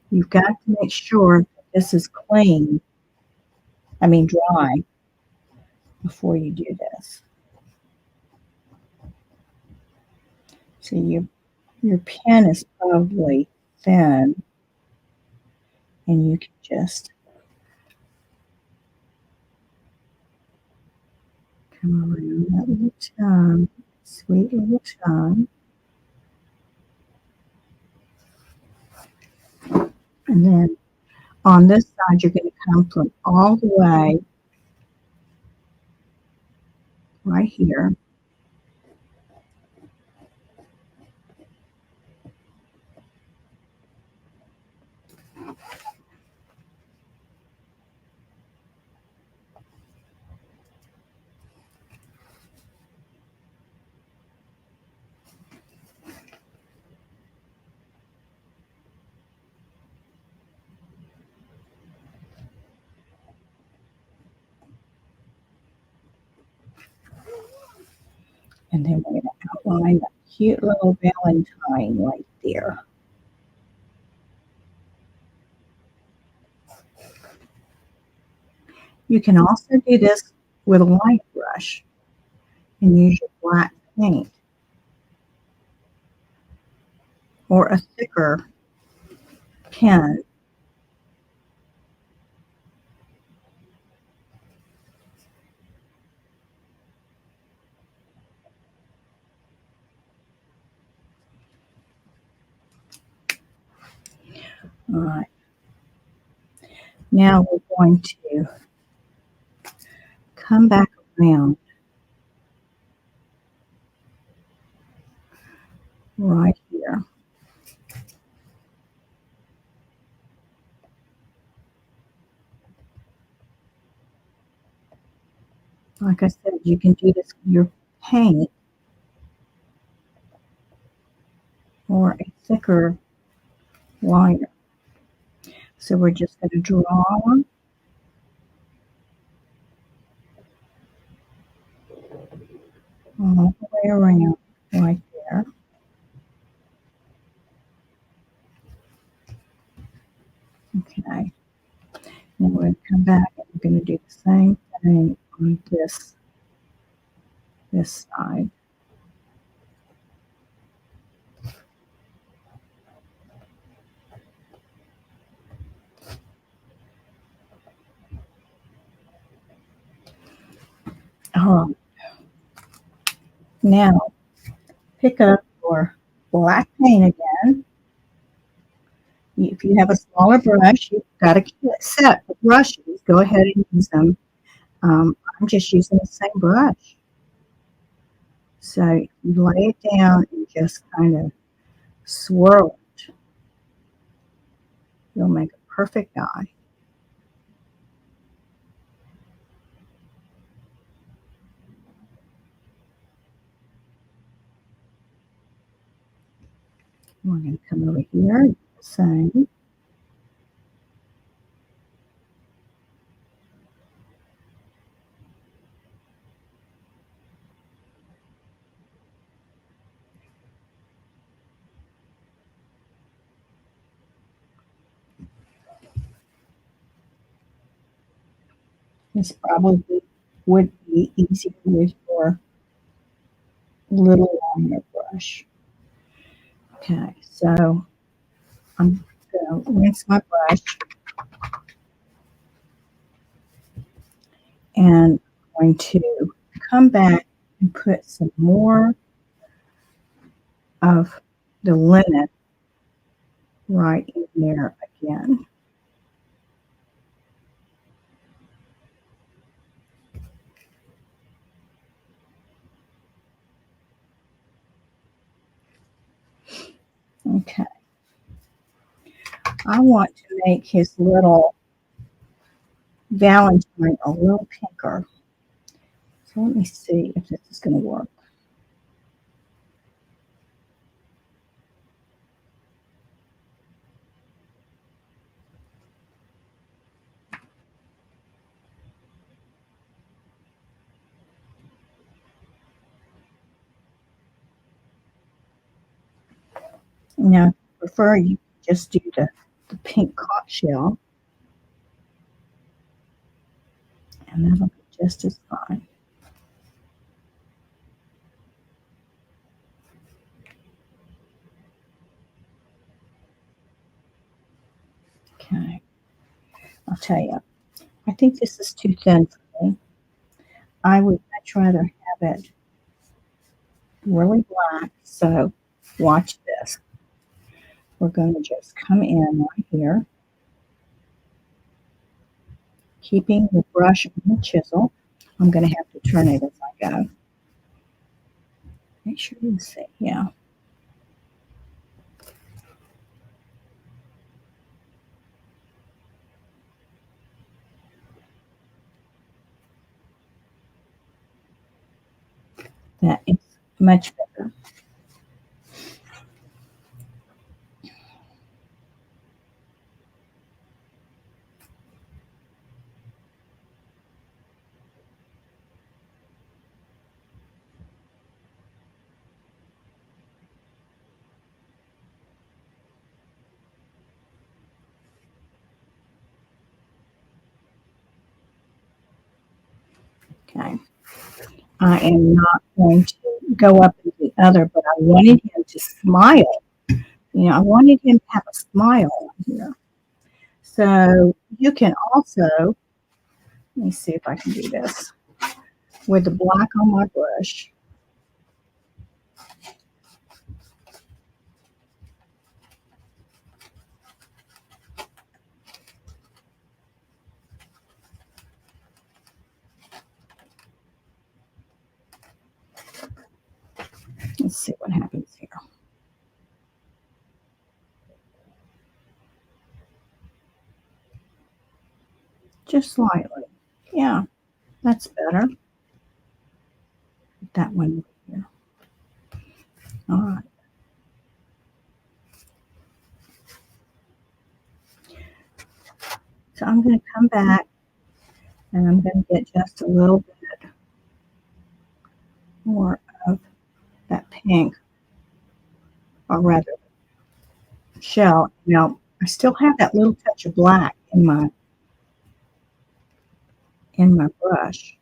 You've got to make sure that this is clean, dry, before you do this. So your pen is probably thin, and you can just come around that little tongue, sweet little tongue. And then on this side, you're going to come from all the way right here. And then we're going to outline that cute little Valentine right there. You can also do this with a light brush and use your black paint or a thicker pen. All right. Now we're going to come back around right here. Like I said, you can do this with your paint or a thicker liner. So we're just going to draw all the way around right there. Okay. Then we're going to come back and we're going to do the same thing on this side. All right. Now pick up your black paint again. If you have a smaller brush, you've got a set of brushes. Go ahead and use them. I'm just using the same brush. So you lay it down and just kind of swirl it. You'll make a perfect eye. We're going to come over here and do the same. This probably would be easier with your little liner brush. Okay, so I'm going to rinse my brush and I'm going to come back and put some more of the linen right in there again. Okay, I want to make his little Valentine a little pinker. So let me see if this is going to work. Now, if you prefer, you just do the pink conch shell, and that'll be just as fine. Okay, I'll tell you, I think this is too thin for me. I would much rather have it really black. So watch this. We're going to just come in right here, keeping the brush on the chisel. I'm going to have to turn it as I go. Make sure you see. Yeah. That is much better. Okay. I am not going to go up in the other, but I wanted him to smile. You know, I wanted him to have a smile on here. So you can also, let me see if I can do this with the black on my brush. Let's see what happens here. Just slightly. Yeah, that's better. Put that one here. All right. So I'm going to come back and I'm going to get just a little bit more of that pink, or rather shell. Now, I still have that little touch of black in my brush.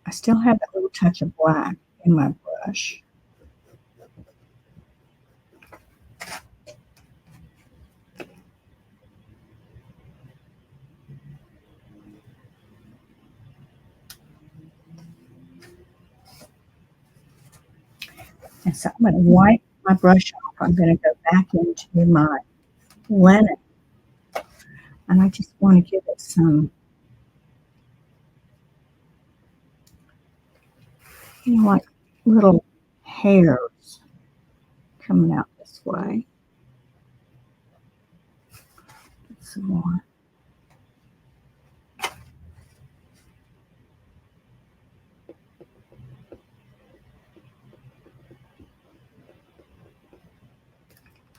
I still have that little touch of black in my brush. And so I'm going to wipe my brush off. I'm going to go back into my linen. And I just want to give it some, like little hairs coming out this way. Get some more.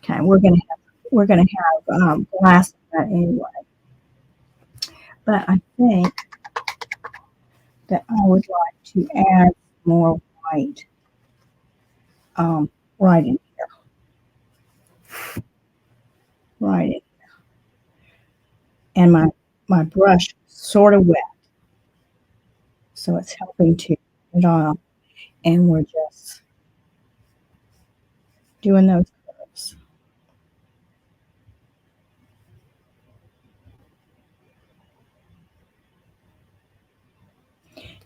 Okay, we're gonna have glass of that anyway. But I think that I would like to add more white um, right in here, right in. And my my brush sort of wet, so it's helping to get it off, and we're just doing those curves.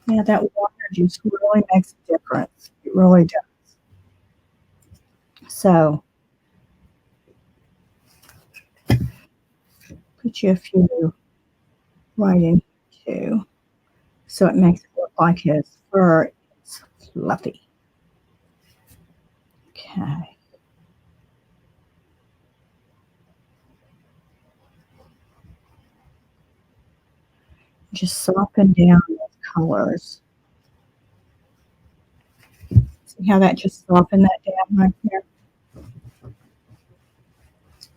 Yeah, that water just really makes a difference. It really does. So put you a few right in here too, so it makes it look like his fur is fluffy. Okay. Just soften down those colors. See how that just softened that down right there?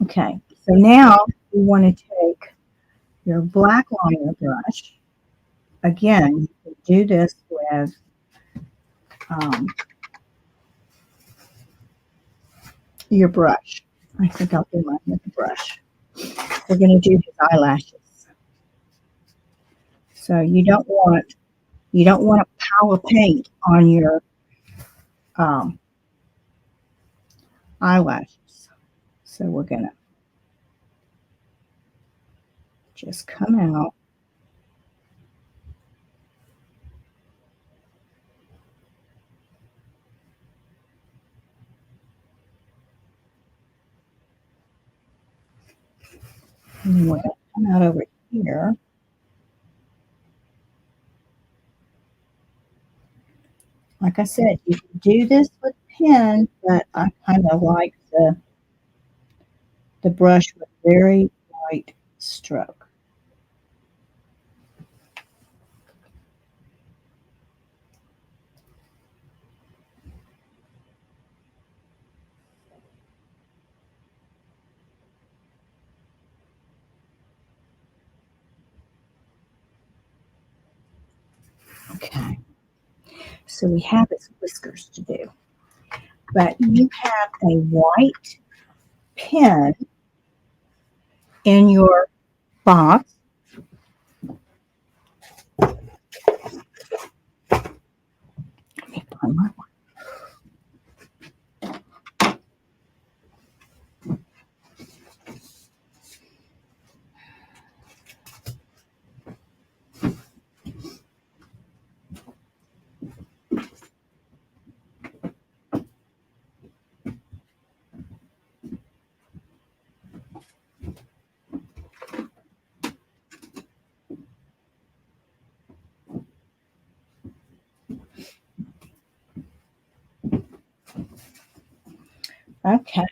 Okay. So now you want to take your black liner brush. Again, you can do this with um, your brush. I think I'll do mine with the brush. We're going to do his eyelashes. So you don't want a pile of paint on your um, eyelashes. So we're going to just come out. And then we're going to come out over here. Like I said, you can do this with pen, but I kind of like the brush with very light stroke. Okay, so we have his whiskers to do, but you have a white pen in your box. Let me find my one. Okay,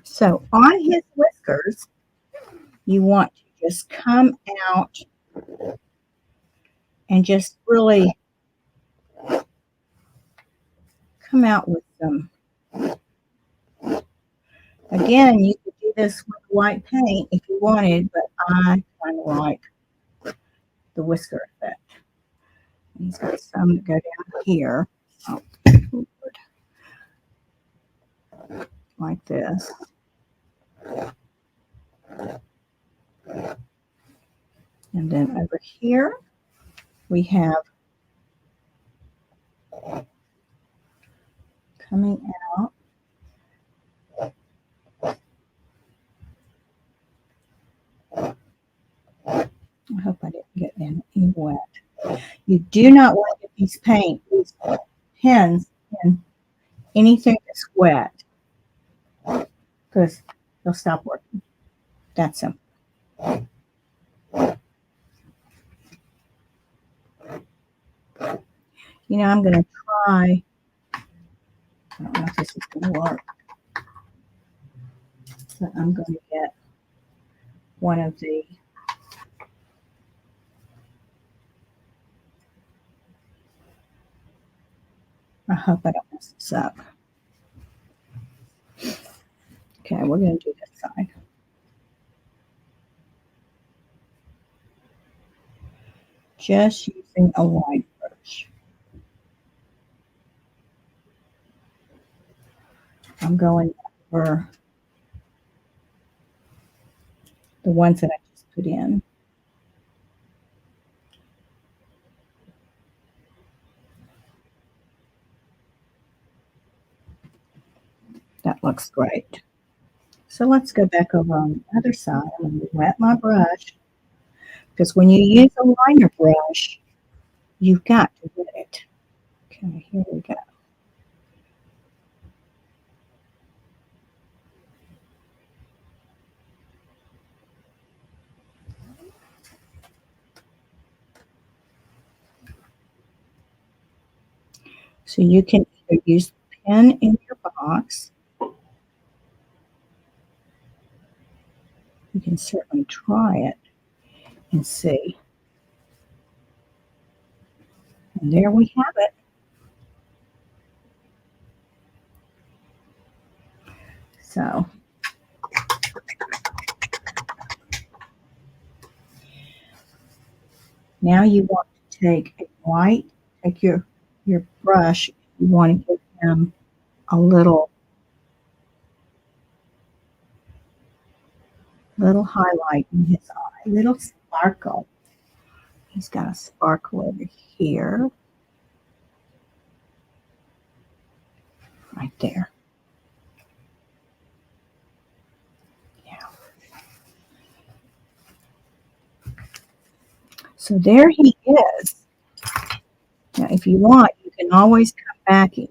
so on his whiskers, you want to just come out and just really come out with some. Again, you could do this with white paint if you wanted, but I kind of like the whisker effect. And he's got some that go down here. Oh, like this. And then over here, we have coming out. I hope I didn't get any wet. You do not want to get these pens in anything that's wet because they'll stop working. That's simple. You know, I'm going to try. I don't know if this is going to work. But I'm going to get one of the I hope I don't mess this up. Okay, we're going to do this side. Just using a wide brush. I'm going over the ones that I just put in. That looks great. So let's go back over on the other side. I'm going to wet my brush because when you use a liner brush, you've got to wet it. Okay, here we go. So you can either use the pen in your box. You can certainly try it and see. And there we have it. So now you want to take your brush, you want to give him a little highlight in his eye, little sparkle. He's got a sparkle over here, right there. Yeah. So there he is. Now, if you want, you can always come back in,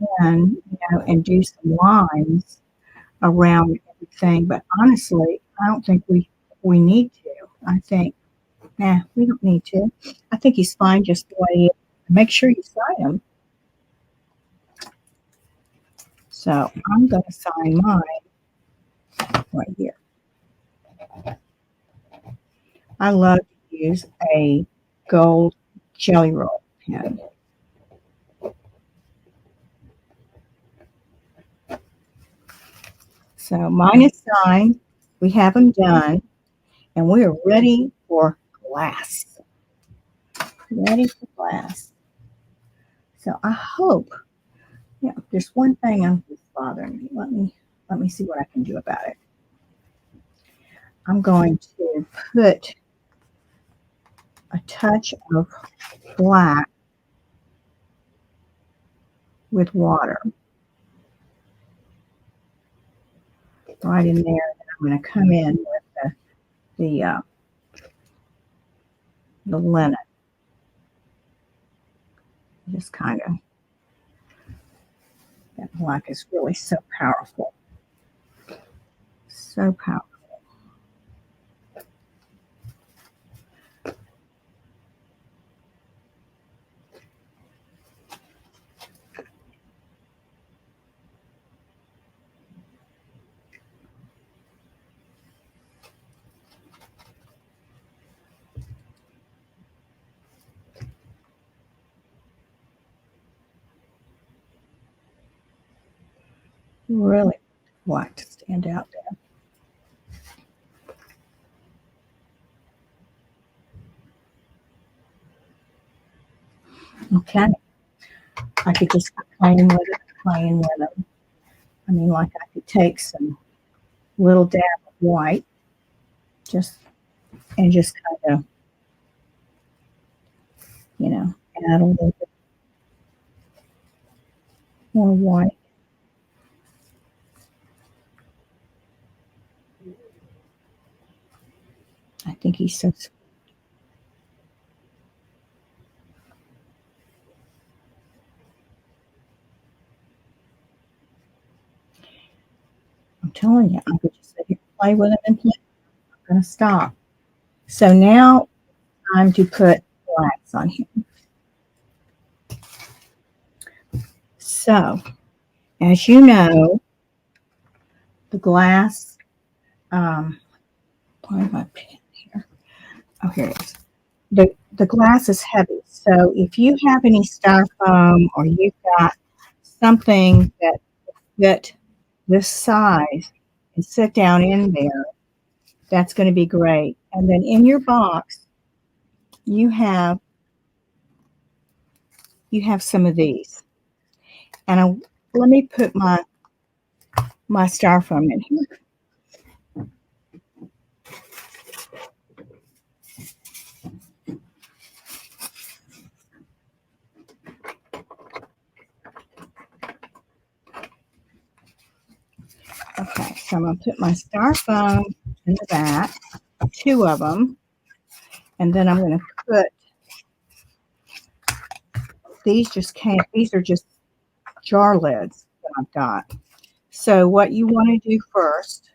and do some lines around everything. But honestly, I don't think we need to. I think, nah, we don't need to. I think he's fine just the way he is. Make sure you sign him. So I'm going to sign mine right here. I love to use a gold jelly roll pen. So mine is signed. We have them done, and we are ready for glass. Ready for glass. So I hope. Yeah, there's one thing that's bothering me. Let me see what I can do about it. I'm going to put a touch of black with water right in there. And I'm going to come in with the the linen. Just kind of, that black is really so powerful. So powerful. Really black to stand out there. Okay. I could just keep playing with it, playing with it. I mean, like I could take some little dab of white, just and just kind of, add a little bit more white. I think he's so sweet. I'm telling you, I could just sit here and play with him and play. I'm not going to stop. So now, time to put glass on him. So, as you know, the glass, where's my pen here? Oh, here it is. The glass is heavy. So if you have any styrofoam or you've got something that fit this size and sit down in there, that's going to be great. And then in your box, you have some of these. And let me put my styrofoam in here. Okay, so I'm going to put my styrofoam in the back, 2 of them, and then I'm going to put these. These are just jar lids that I've got. So what you want to do first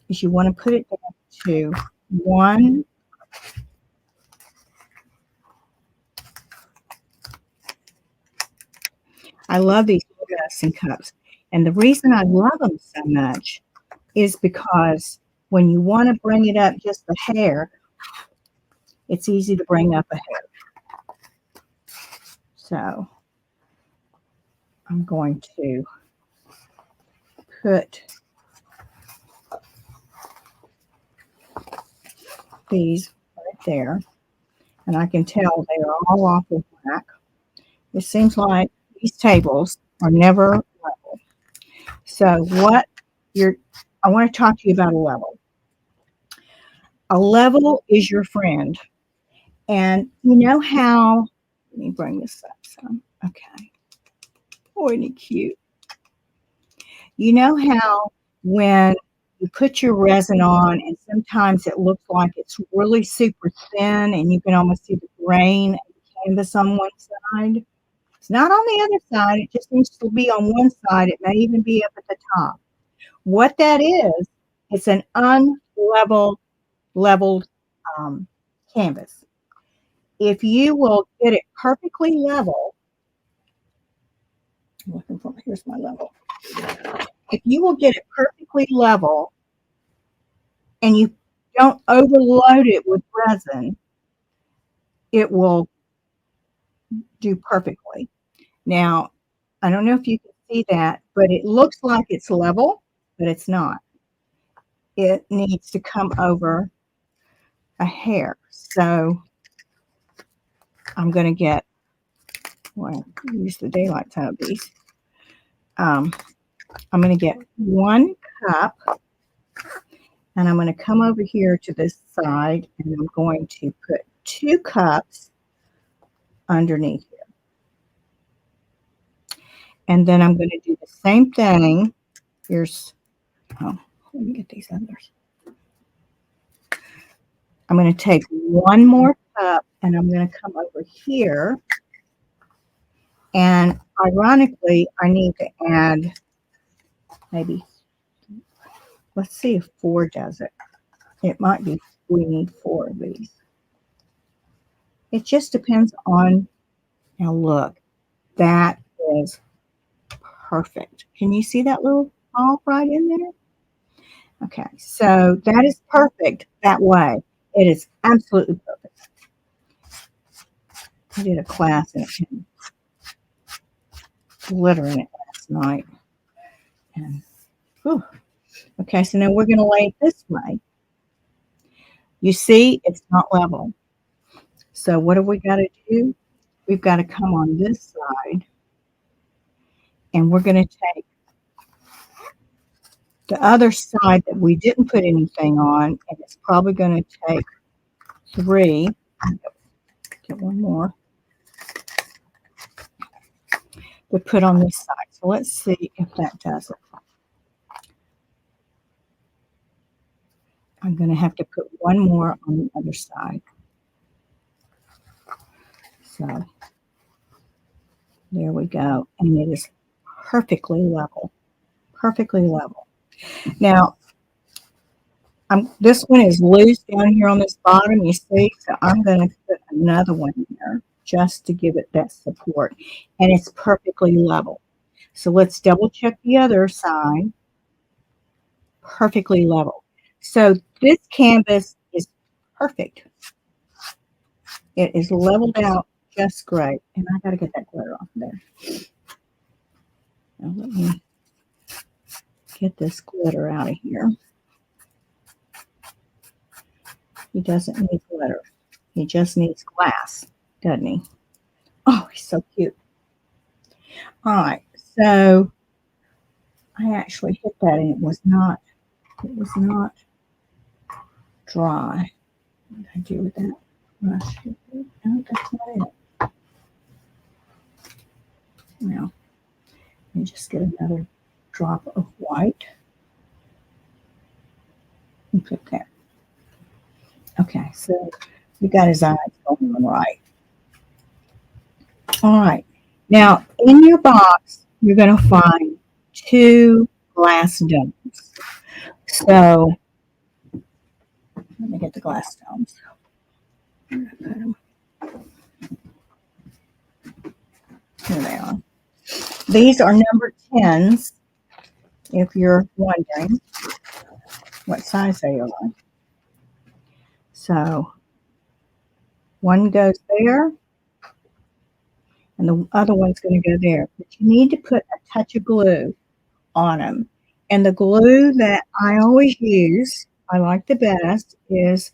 is you want to put it down to 1. I love these medicine cups. And the reason I love them so much is because when you want to bring it up just a hair, it's easy to bring up a hair. So I'm going to put these right there. And I can tell they are all off of whack. It seems like these tables are never level. So I want to talk to you about a level. A level is your friend. And you know how, let me bring this up some. Okay. Oh, isn't it cute? You know how when you put your resin on and sometimes it looks like it's really super thin and you can almost see the grain of the canvas on one side? It's not on the other side. It just needs to be on one side. It may even be up at the top. What that is, it's an leveled canvas. If you will get it perfectly level, here's my level. If you will get it perfectly level and you don't overload it with resin, it will do perfectly. Now, I don't know if you can see that, but it looks like it's level, but it's not. It needs to come over a hair. So I'm going to get, well, use the daylight time of these. I'm going to get 1 cup and I'm going to come over here to this side and I'm going to put 2 cups underneath here. And then I'm going to do the same thing. Let me get these others. I'm going to take 1 more cup and I'm going to come over here. And ironically, I need to add maybe, let's see if 4 does it. It might be, we need 4 of these. It just depends on, now look, that is perfect. Can you see that little ball right in there? Okay, so that is perfect that way. It is absolutely perfect. I did a class and it had glitter in it last night. And, whew. Okay, so now we're going to lay it this way. You see, it's not level. So what do we got to do? We've got to come on this side and we're going to take the other side that we didn't put anything on, and it's probably going to take 3. Get 1 more to put on this side. So let's see if that does it. I'm going to have to put 1 more on the other side. So there we go. And it is perfectly level. Perfectly level. Now, this one is loose down here on this bottom, you see, so I'm going to put another one there just to give it that support. And it's perfectly level. So let's double check the other side. Perfectly level. So this canvas is perfect. It is leveled out just great. And I got to get that glitter off there. Now let me get this glitter out of here. He doesn't need glitter. He just needs glass, doesn't he? Oh, he's so cute. All right, so I actually hit that and it was not dry. What did I do with that brush? No, that's not it. Now, let me just get another drop of white and put there. Okay, so we got his eyes going on right. All right. Now, in your box, you're going to find two glass domes. So, let me get the glass domes. Here they are. These are number 10s, if you're wondering what size they are. So, one goes there, and the other one's going to go there. But you need to put a touch of glue on them. And the glue that I always use, I like the best, is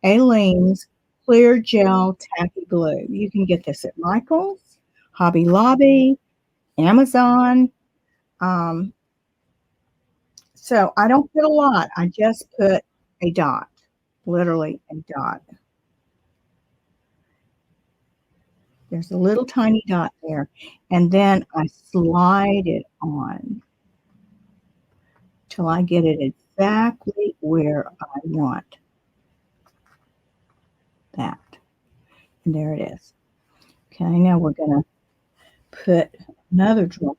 Aleene's Clear Gel Tacky Glue. You can get this at Michael's, Hobby Lobby, Amazon. Um, so I don't put a lot. I just put a dot, literally a dot. There's a little tiny dot there. And then I slide it on till I get it exactly where I want that. And there it is. Okay, now we're going to put another drop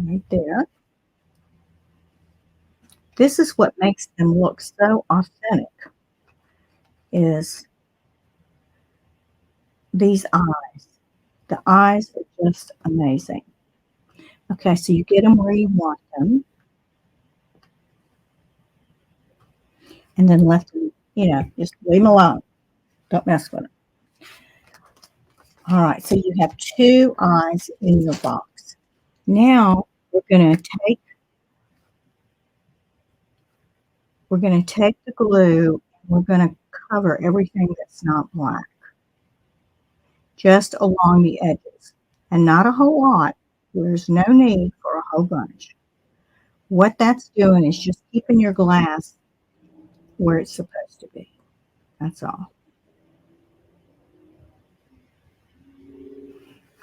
right there. This is what makes them look so authentic, is these eyes. The eyes are just amazing. Okay, so you get them where you want them. And then let them, just leave them alone. Don't mess with them. All right, so you have two eyes in your box. Now we're going to take the glue and we're going to cover everything that's not black, just along the edges, and not a whole lot. There's no need for a whole bunch. What that's doing is just keeping your glass where it's supposed to be. That's all.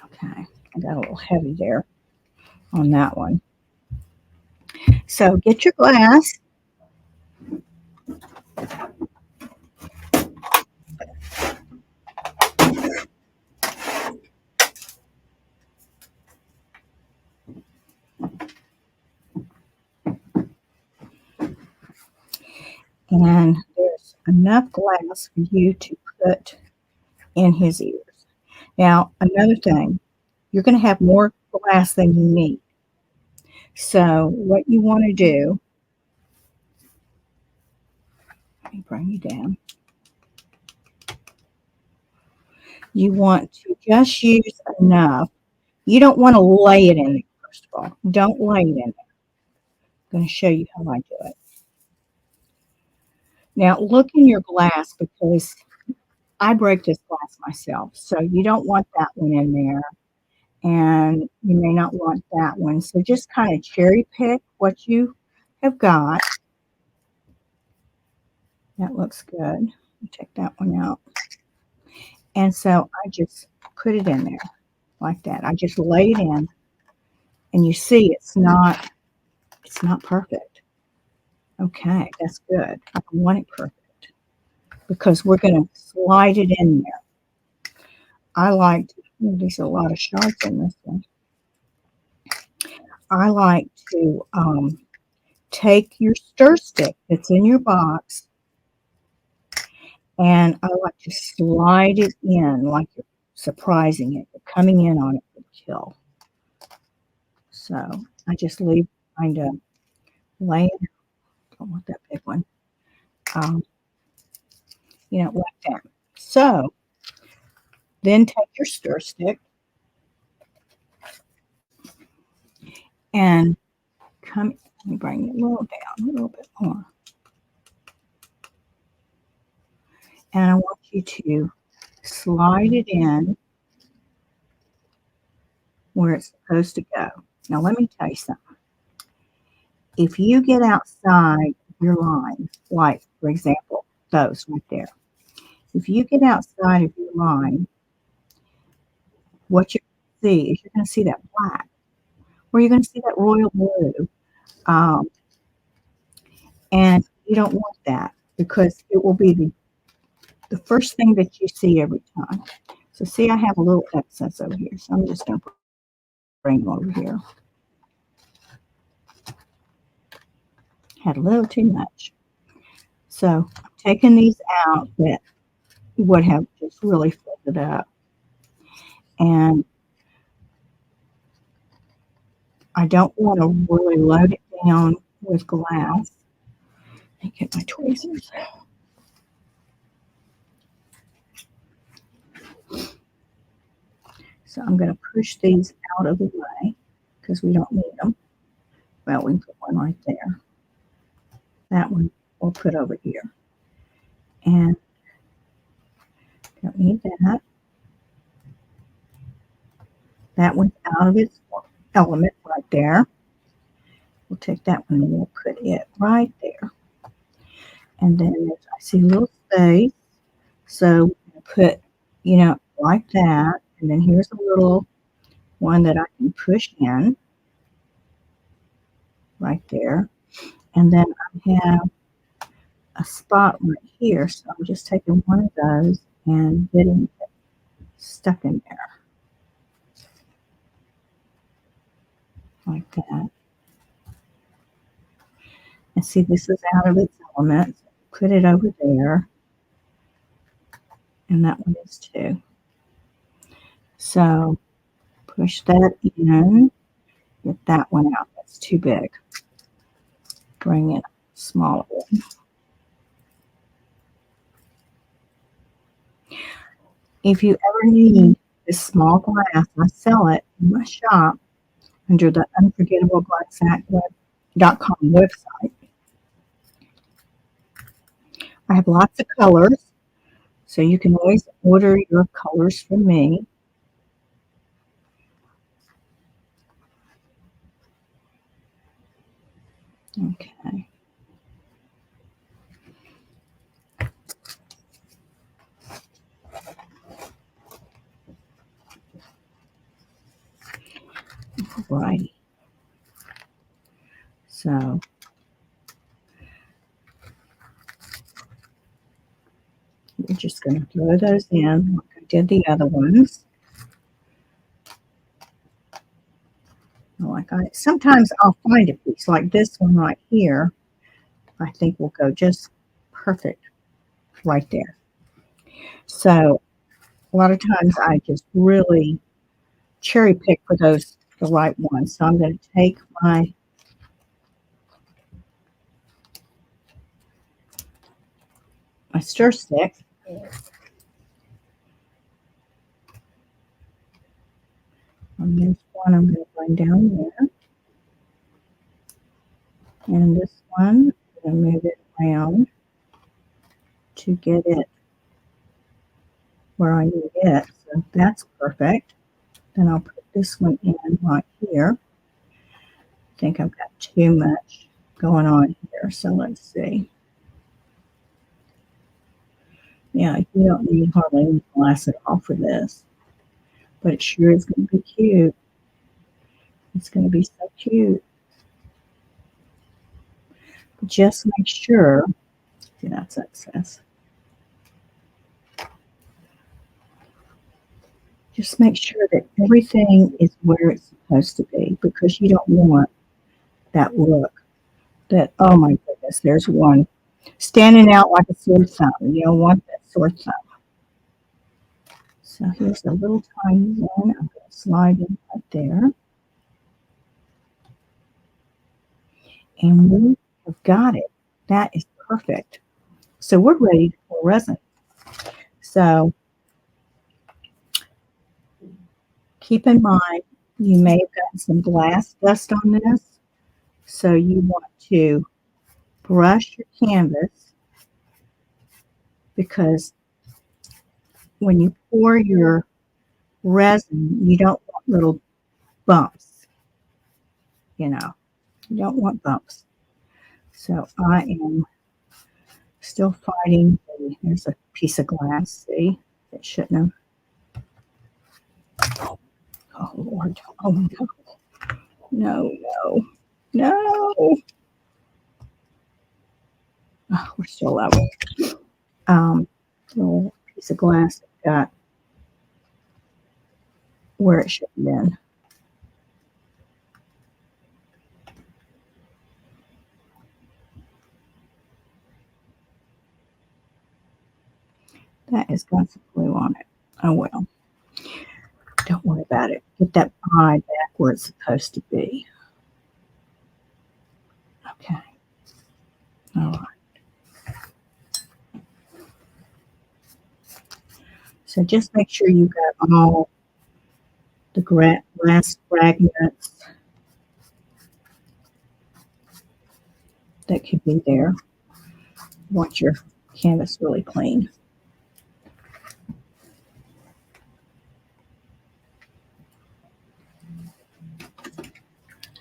Okay, I got a little heavy there on that one. So get your glass. And there's enough glass for you to put in his ears. Now, another thing, you're going to have more glass than you need. So what you want to do, let me bring you down. You want to just use enough. You don't want to lay it in there, first of all. Don't lay it in there. I'm going to show you how I do it. Now, look in your glass, because I break this glass myself. So you don't want that one in there, and you may not want that one. So just kind of cherry pick what you have got. That looks good. Take that one out. And so I just put it in there like that. I just lay it in, and you see it's not perfect. Okay, that's good. I want it perfect because we're going to slide it in there. I like to, there's a lot of shards in this one. I like to take your stir stick that's in your box, and I like to slide it in like you're surprising it. You're coming in on it with a kill. So I just leave kind of laying. Don't want that big one. Like that. So then take your stir stick and let me bring it a little down, a little bit more. And I want you to slide it in where it's supposed to go. Now, let me tell you something. If you get outside your line, like, for example, those right there, If you get outside of your line, what you're going to see is you're going to see that black, or you're going to see that royal blue. Um, and you don't want that because it will be the first thing that you see every time. So see, I have a little excess over here. So I'm just going to bring them over here. Had a little too much. So I'm taking these out that would have just really filled it up. And I don't want to really load it down with glass. Let me get my tweezers. So I'm going to push these out of the way because we don't need them. Well, we can put one right there. That one we'll put over here. And don't need that. That one's out of its element right there. We'll take that one and we'll put it right there. And then I see a little space. So we'll put, like that. And then here's a little one that I can push in right there. And then I have a spot right here. So I'm just taking one of those and getting it stuck in there. Like that. And see, this is out of its element. Put it over there. And that one is too. So push that in. Get that one out. That's too big. Bring in a smaller one. If you ever need this small glass, I sell it in my shop under the Unforgettable Glass Act.com website. I have lots of colors, so you can always order your colors from me. Okay. Alrighty. So we're just going to throw those in like I did the other ones. Sometimes I'll find a piece like this one right here. I think will go just perfect right there. So a lot of times I just really cherry pick for the right ones. So I'm going to take my stir stick. On this one, I'm going to bring down there. And this one, I'm going to move it around to get it where I need it. So that's perfect. Then I'll put this one in right here. I think I've got too much going on here. So let's see. Yeah, you don't need hardly any glass at all for this. But it sure is going to be cute. It's going to be so cute. But just make sure, see, that's excess. Just make sure that everything is where it's supposed to be because you don't want that look that, oh my goodness, there's one standing out like a sore thumb. You don't want that sore thumb. So here's a little tiny one. I'm going to slide in right there. And we have got it. That is perfect. So we're ready to pour resin. So keep in mind, you may have gotten some glass dust on this. So you want to brush your canvas because when you pour your resin, you don't want little bumps. You don't want bumps. So I am Still fighting. There's a piece of glass. See, it shouldn't have. Oh Lord! Oh no! No! No! No! Oh, we're still level. Little piece of glass got where it should have been. That has got some glue on it. Oh well. Don't worry about it. Get that eye back where it's supposed to be. Okay. All right. So just make sure you got all the glass fragments that could be there. Want your canvas really clean.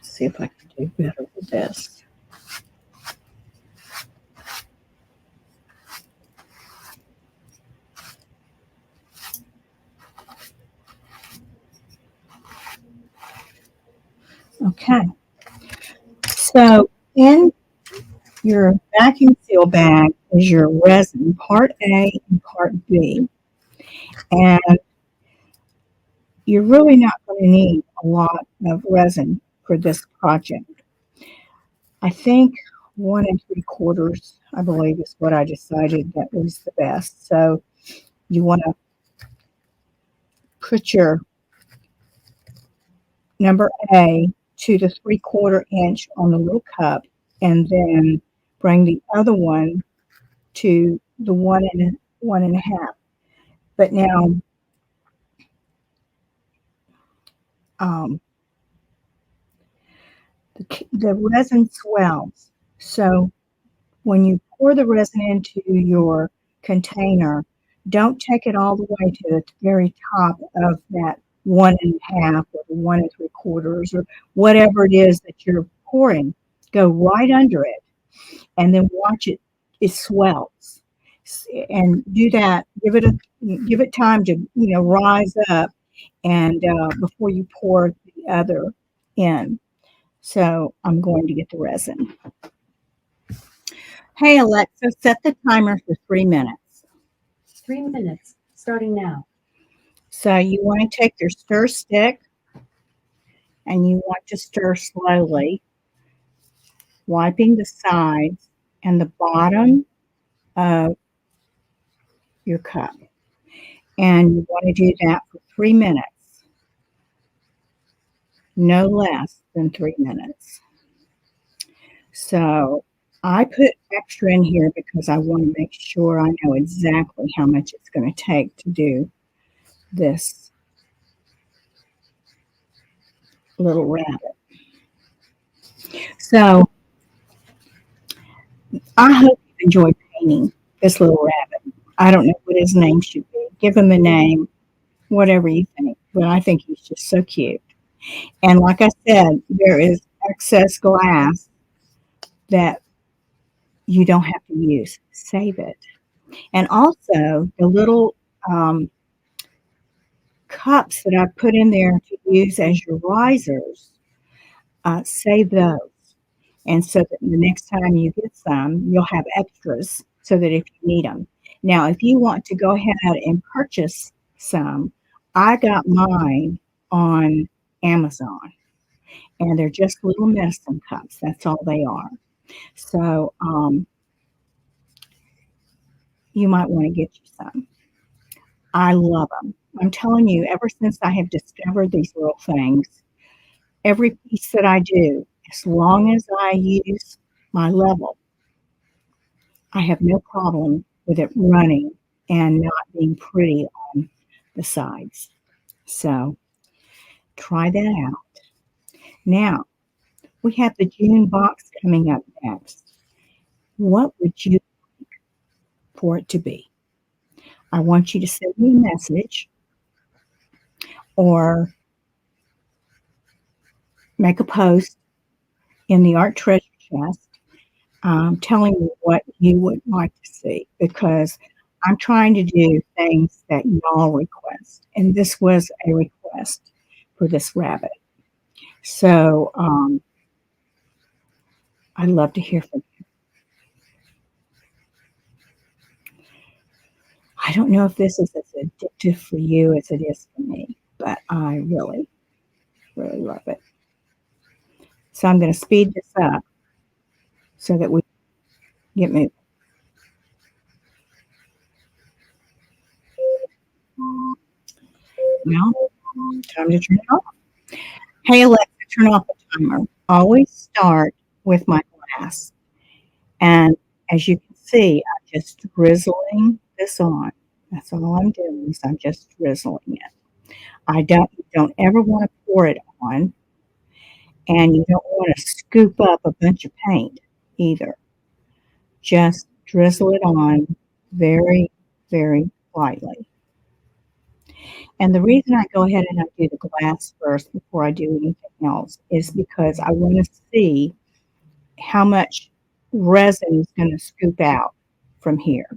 See if I can do better with this. Okay. So in your vacuum seal bag is your resin, part A and part B. And you're really not going to need a lot of resin for this project. I think 1 3/4, I believe, is what I decided that was the best. So you want to put your number A to the 3/4 inch on the little cup, and then bring the other one to the 1 and 1 1/2. But now, um, the resin swells. So when you pour the resin into your container, don't take it all the way to the very top of that 1 1/2 or the 1 3/4 or whatever it is that you're pouring. Go right under it and then watch it. It swells, and do that. Give it time to rise up, and before you pour the other in. So I'm going to get the resin. Hey Alexa, set the timer for 3 minutes. 3 minutes, starting now. So you want to take your stir stick and you want to stir slowly, wiping the sides and the bottom of your cup. And you want to do that for 3 minutes, no less than 3 minutes. So I put extra in here because I want to make sure I know exactly how much it's going to take to do this little rabbit. So I hope you enjoy painting this little rabbit. I don't know what his name should be. Give him a name, whatever you think. But I think he's just so cute. And like I said, there is excess glass that you don't have to use. Save it. And also the little cups that I put in there to use as your risers, save those. And so that the next time you get some, you'll have extras so that if you need them. Now, if you want to go ahead and purchase some, I got mine on Amazon, and they're just little medicine cups. That's all they are. So you might want to get you some. I love them. I'm telling you, ever since I have discovered these little things, every piece that I do, as long as I use my level, I have no problem with it running and not being pretty on the sides. So try that out. Now, we have the June box coming up next. What would you like for it to be? I want you to send me a message or make a post in the Art Treasure Chest telling me what you would like to see because I'm trying to do things that y'all request, and this was a request for this rabbit. So I'd love to hear from you. I don't know if this is as addictive for you as it is for me, but I really, really love it. So I'm going to speed this up so that we get moving. Now, time to turn it off. Hey Alexa, turn off the timer. Always start with my glass. And as you can see, I'm just drizzling this on. That's all I'm doing is I'm just drizzling it. I don't ever want to pour it on, and you don't want to scoop up a bunch of paint either. Just drizzle it on very, very lightly. And the reason I go ahead and I do the glass first before I do anything else is because I want to see how much resin is going to scoop out from here.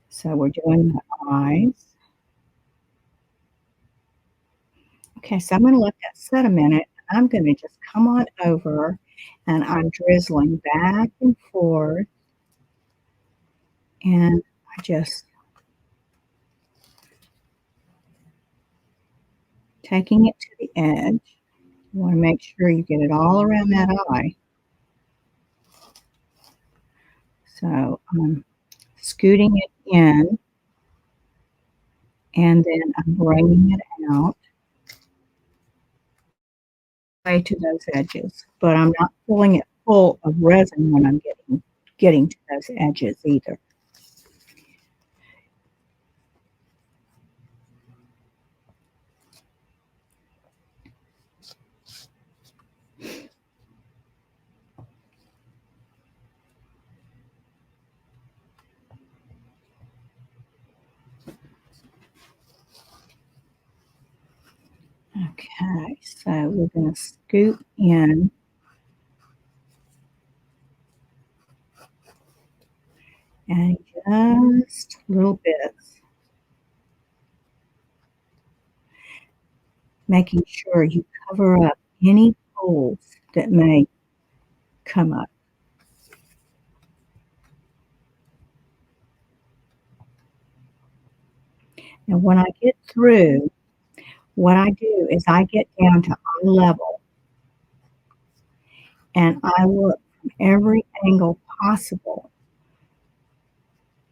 So we're doing the eyes. Okay, so I'm going to let that set a minute. I'm going to just come on over and I'm drizzling back and forth. And I just taking it to the edge. You want to make sure you get it all around that eye. So I'm scooting it in and then I'm bringing it out way to those edges. But I'm not pulling it full of resin when I'm getting to those edges either. Okay, so we're going to scoop in and just little bits, making sure you cover up any holes that may come up. And when I get through, what I do is I get down to eye level and I look from every angle possible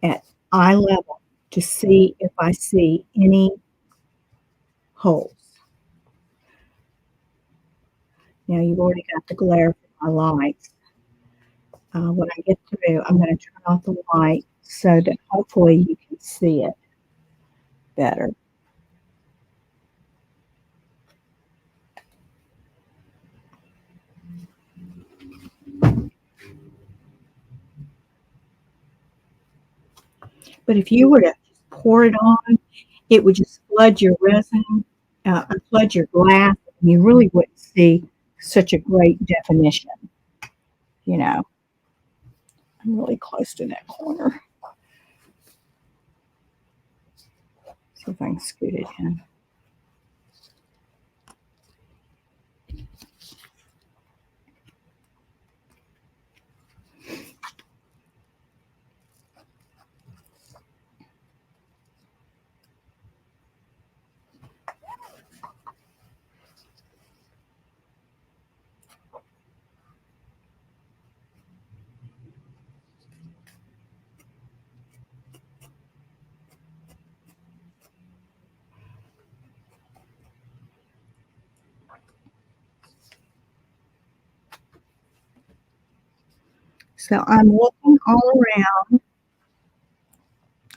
at eye level to see if I see any holes. Now you've already got the glare from my lights. When I get through, I'm going to turn off the light so that hopefully you can see it better. But if you were to just pour it on, it would just flood your resin, flood your glass, and you really wouldn't see such a great definition. You know, I'm really close to that corner. See if I can scoot it in. So I'm looking all around.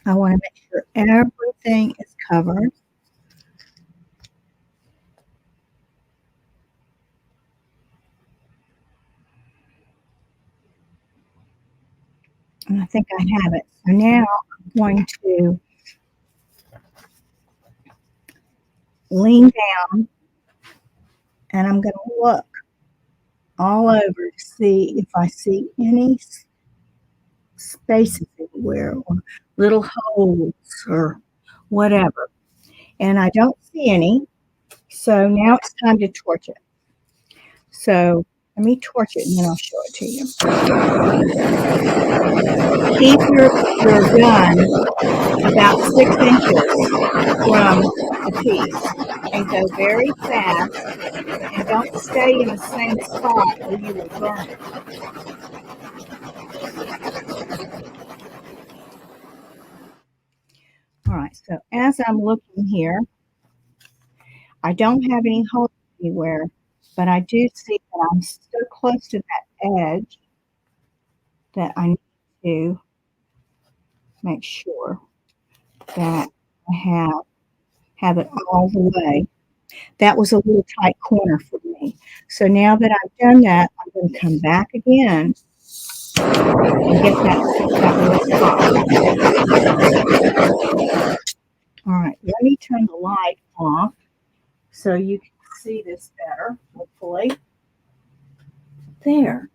I want to make sure everything is covered. And I think I have it. So now I'm going to lean down and I'm going to look all over to see if I see any spaces anywhere or little holes or whatever. And I don't see any. So now it's time to torch it. So let me torch it and then I'll show it to you. Keep your gun about 6 inches from the piece and go very fast and don't stay in the same spot or you will burn it. All right, so as I'm looking here, I don't have any holes anywhere, but I do see that I'm so close to that edge that I need to make sure that I have it all the way. That was a little tight corner for me. So now that I've done that, I'm going to come back again and get that little spot. All right, let me turn the light off so you can see this better, hopefully. There.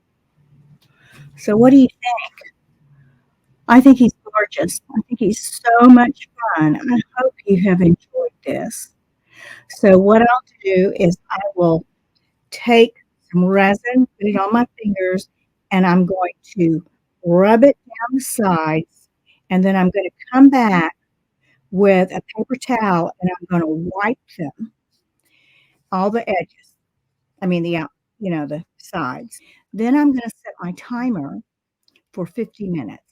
So what do you think? I think he's gorgeous. I think he's so much fun. I hope you have enjoyed this. So what I'll do is I will take some resin, put it on my fingers, and I'm going to rub it down the sides, and then I'm going to come back with a paper towel and I'm going to wipe them, all the edges. I mean the out, the sides. Then I'm going to set my timer for 50 minutes.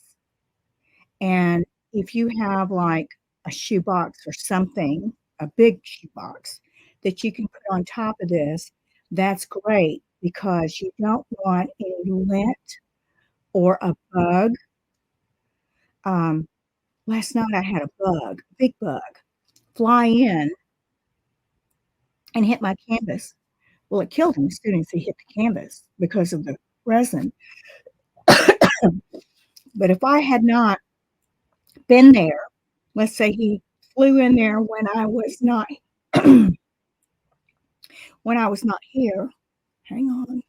And if you have like a shoebox or something, a big shoebox that you can put on top of this, that's great because you don't want any lint or a bug. Um, Last night I had a bug, a big bug, fly in and hit my canvas. Well, it killed him as soon as he hit the canvas because of the resin. But if I had not been there, let's say he flew in there when I was not when I was not here. Hang on.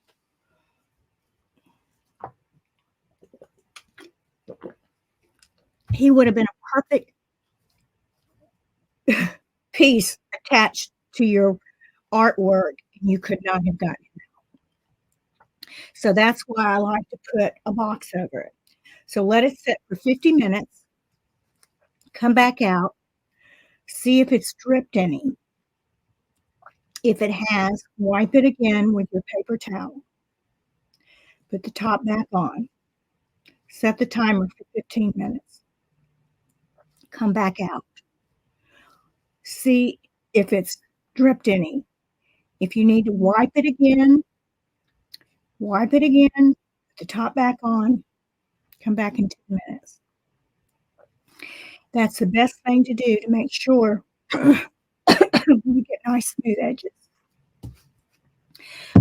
He would have been a perfect piece attached to your artwork, and you could not have gotten it. So that's why I like to put a box over it. So let it sit for 50 minutes, come back out, see if it's dripped any. If it has, wipe it again with your paper towel. Put the top back on. Set the timer for 15 minutes. Come back out. See if it's dripped any. If you need to wipe it again, put the top back on, come back in 10 minutes. That's the best thing to do to make sure you get nice smooth edges.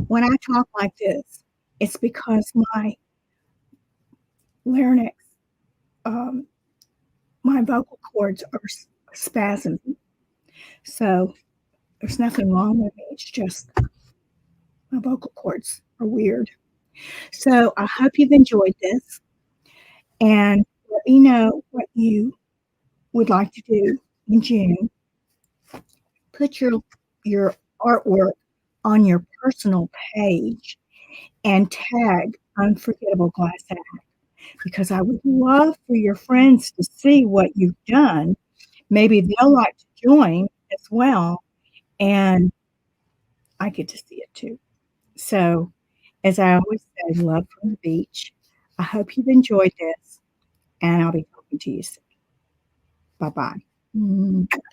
When I talk like this, it's because my larynx, um, my vocal cords are spasming. So there's nothing wrong with me. It's just my vocal cords are weird. So I hope you've enjoyed this and let me know what you would like to do in June. Put your artwork on your personal page and tag Unforgettable Glass Act because I would love for your friends to see what you've done. Maybe they'll like to join as well, and I get to see it too. So, as I always say, love from the beach. I hope you've enjoyed this, and I'll be talking to you soon. Bye bye.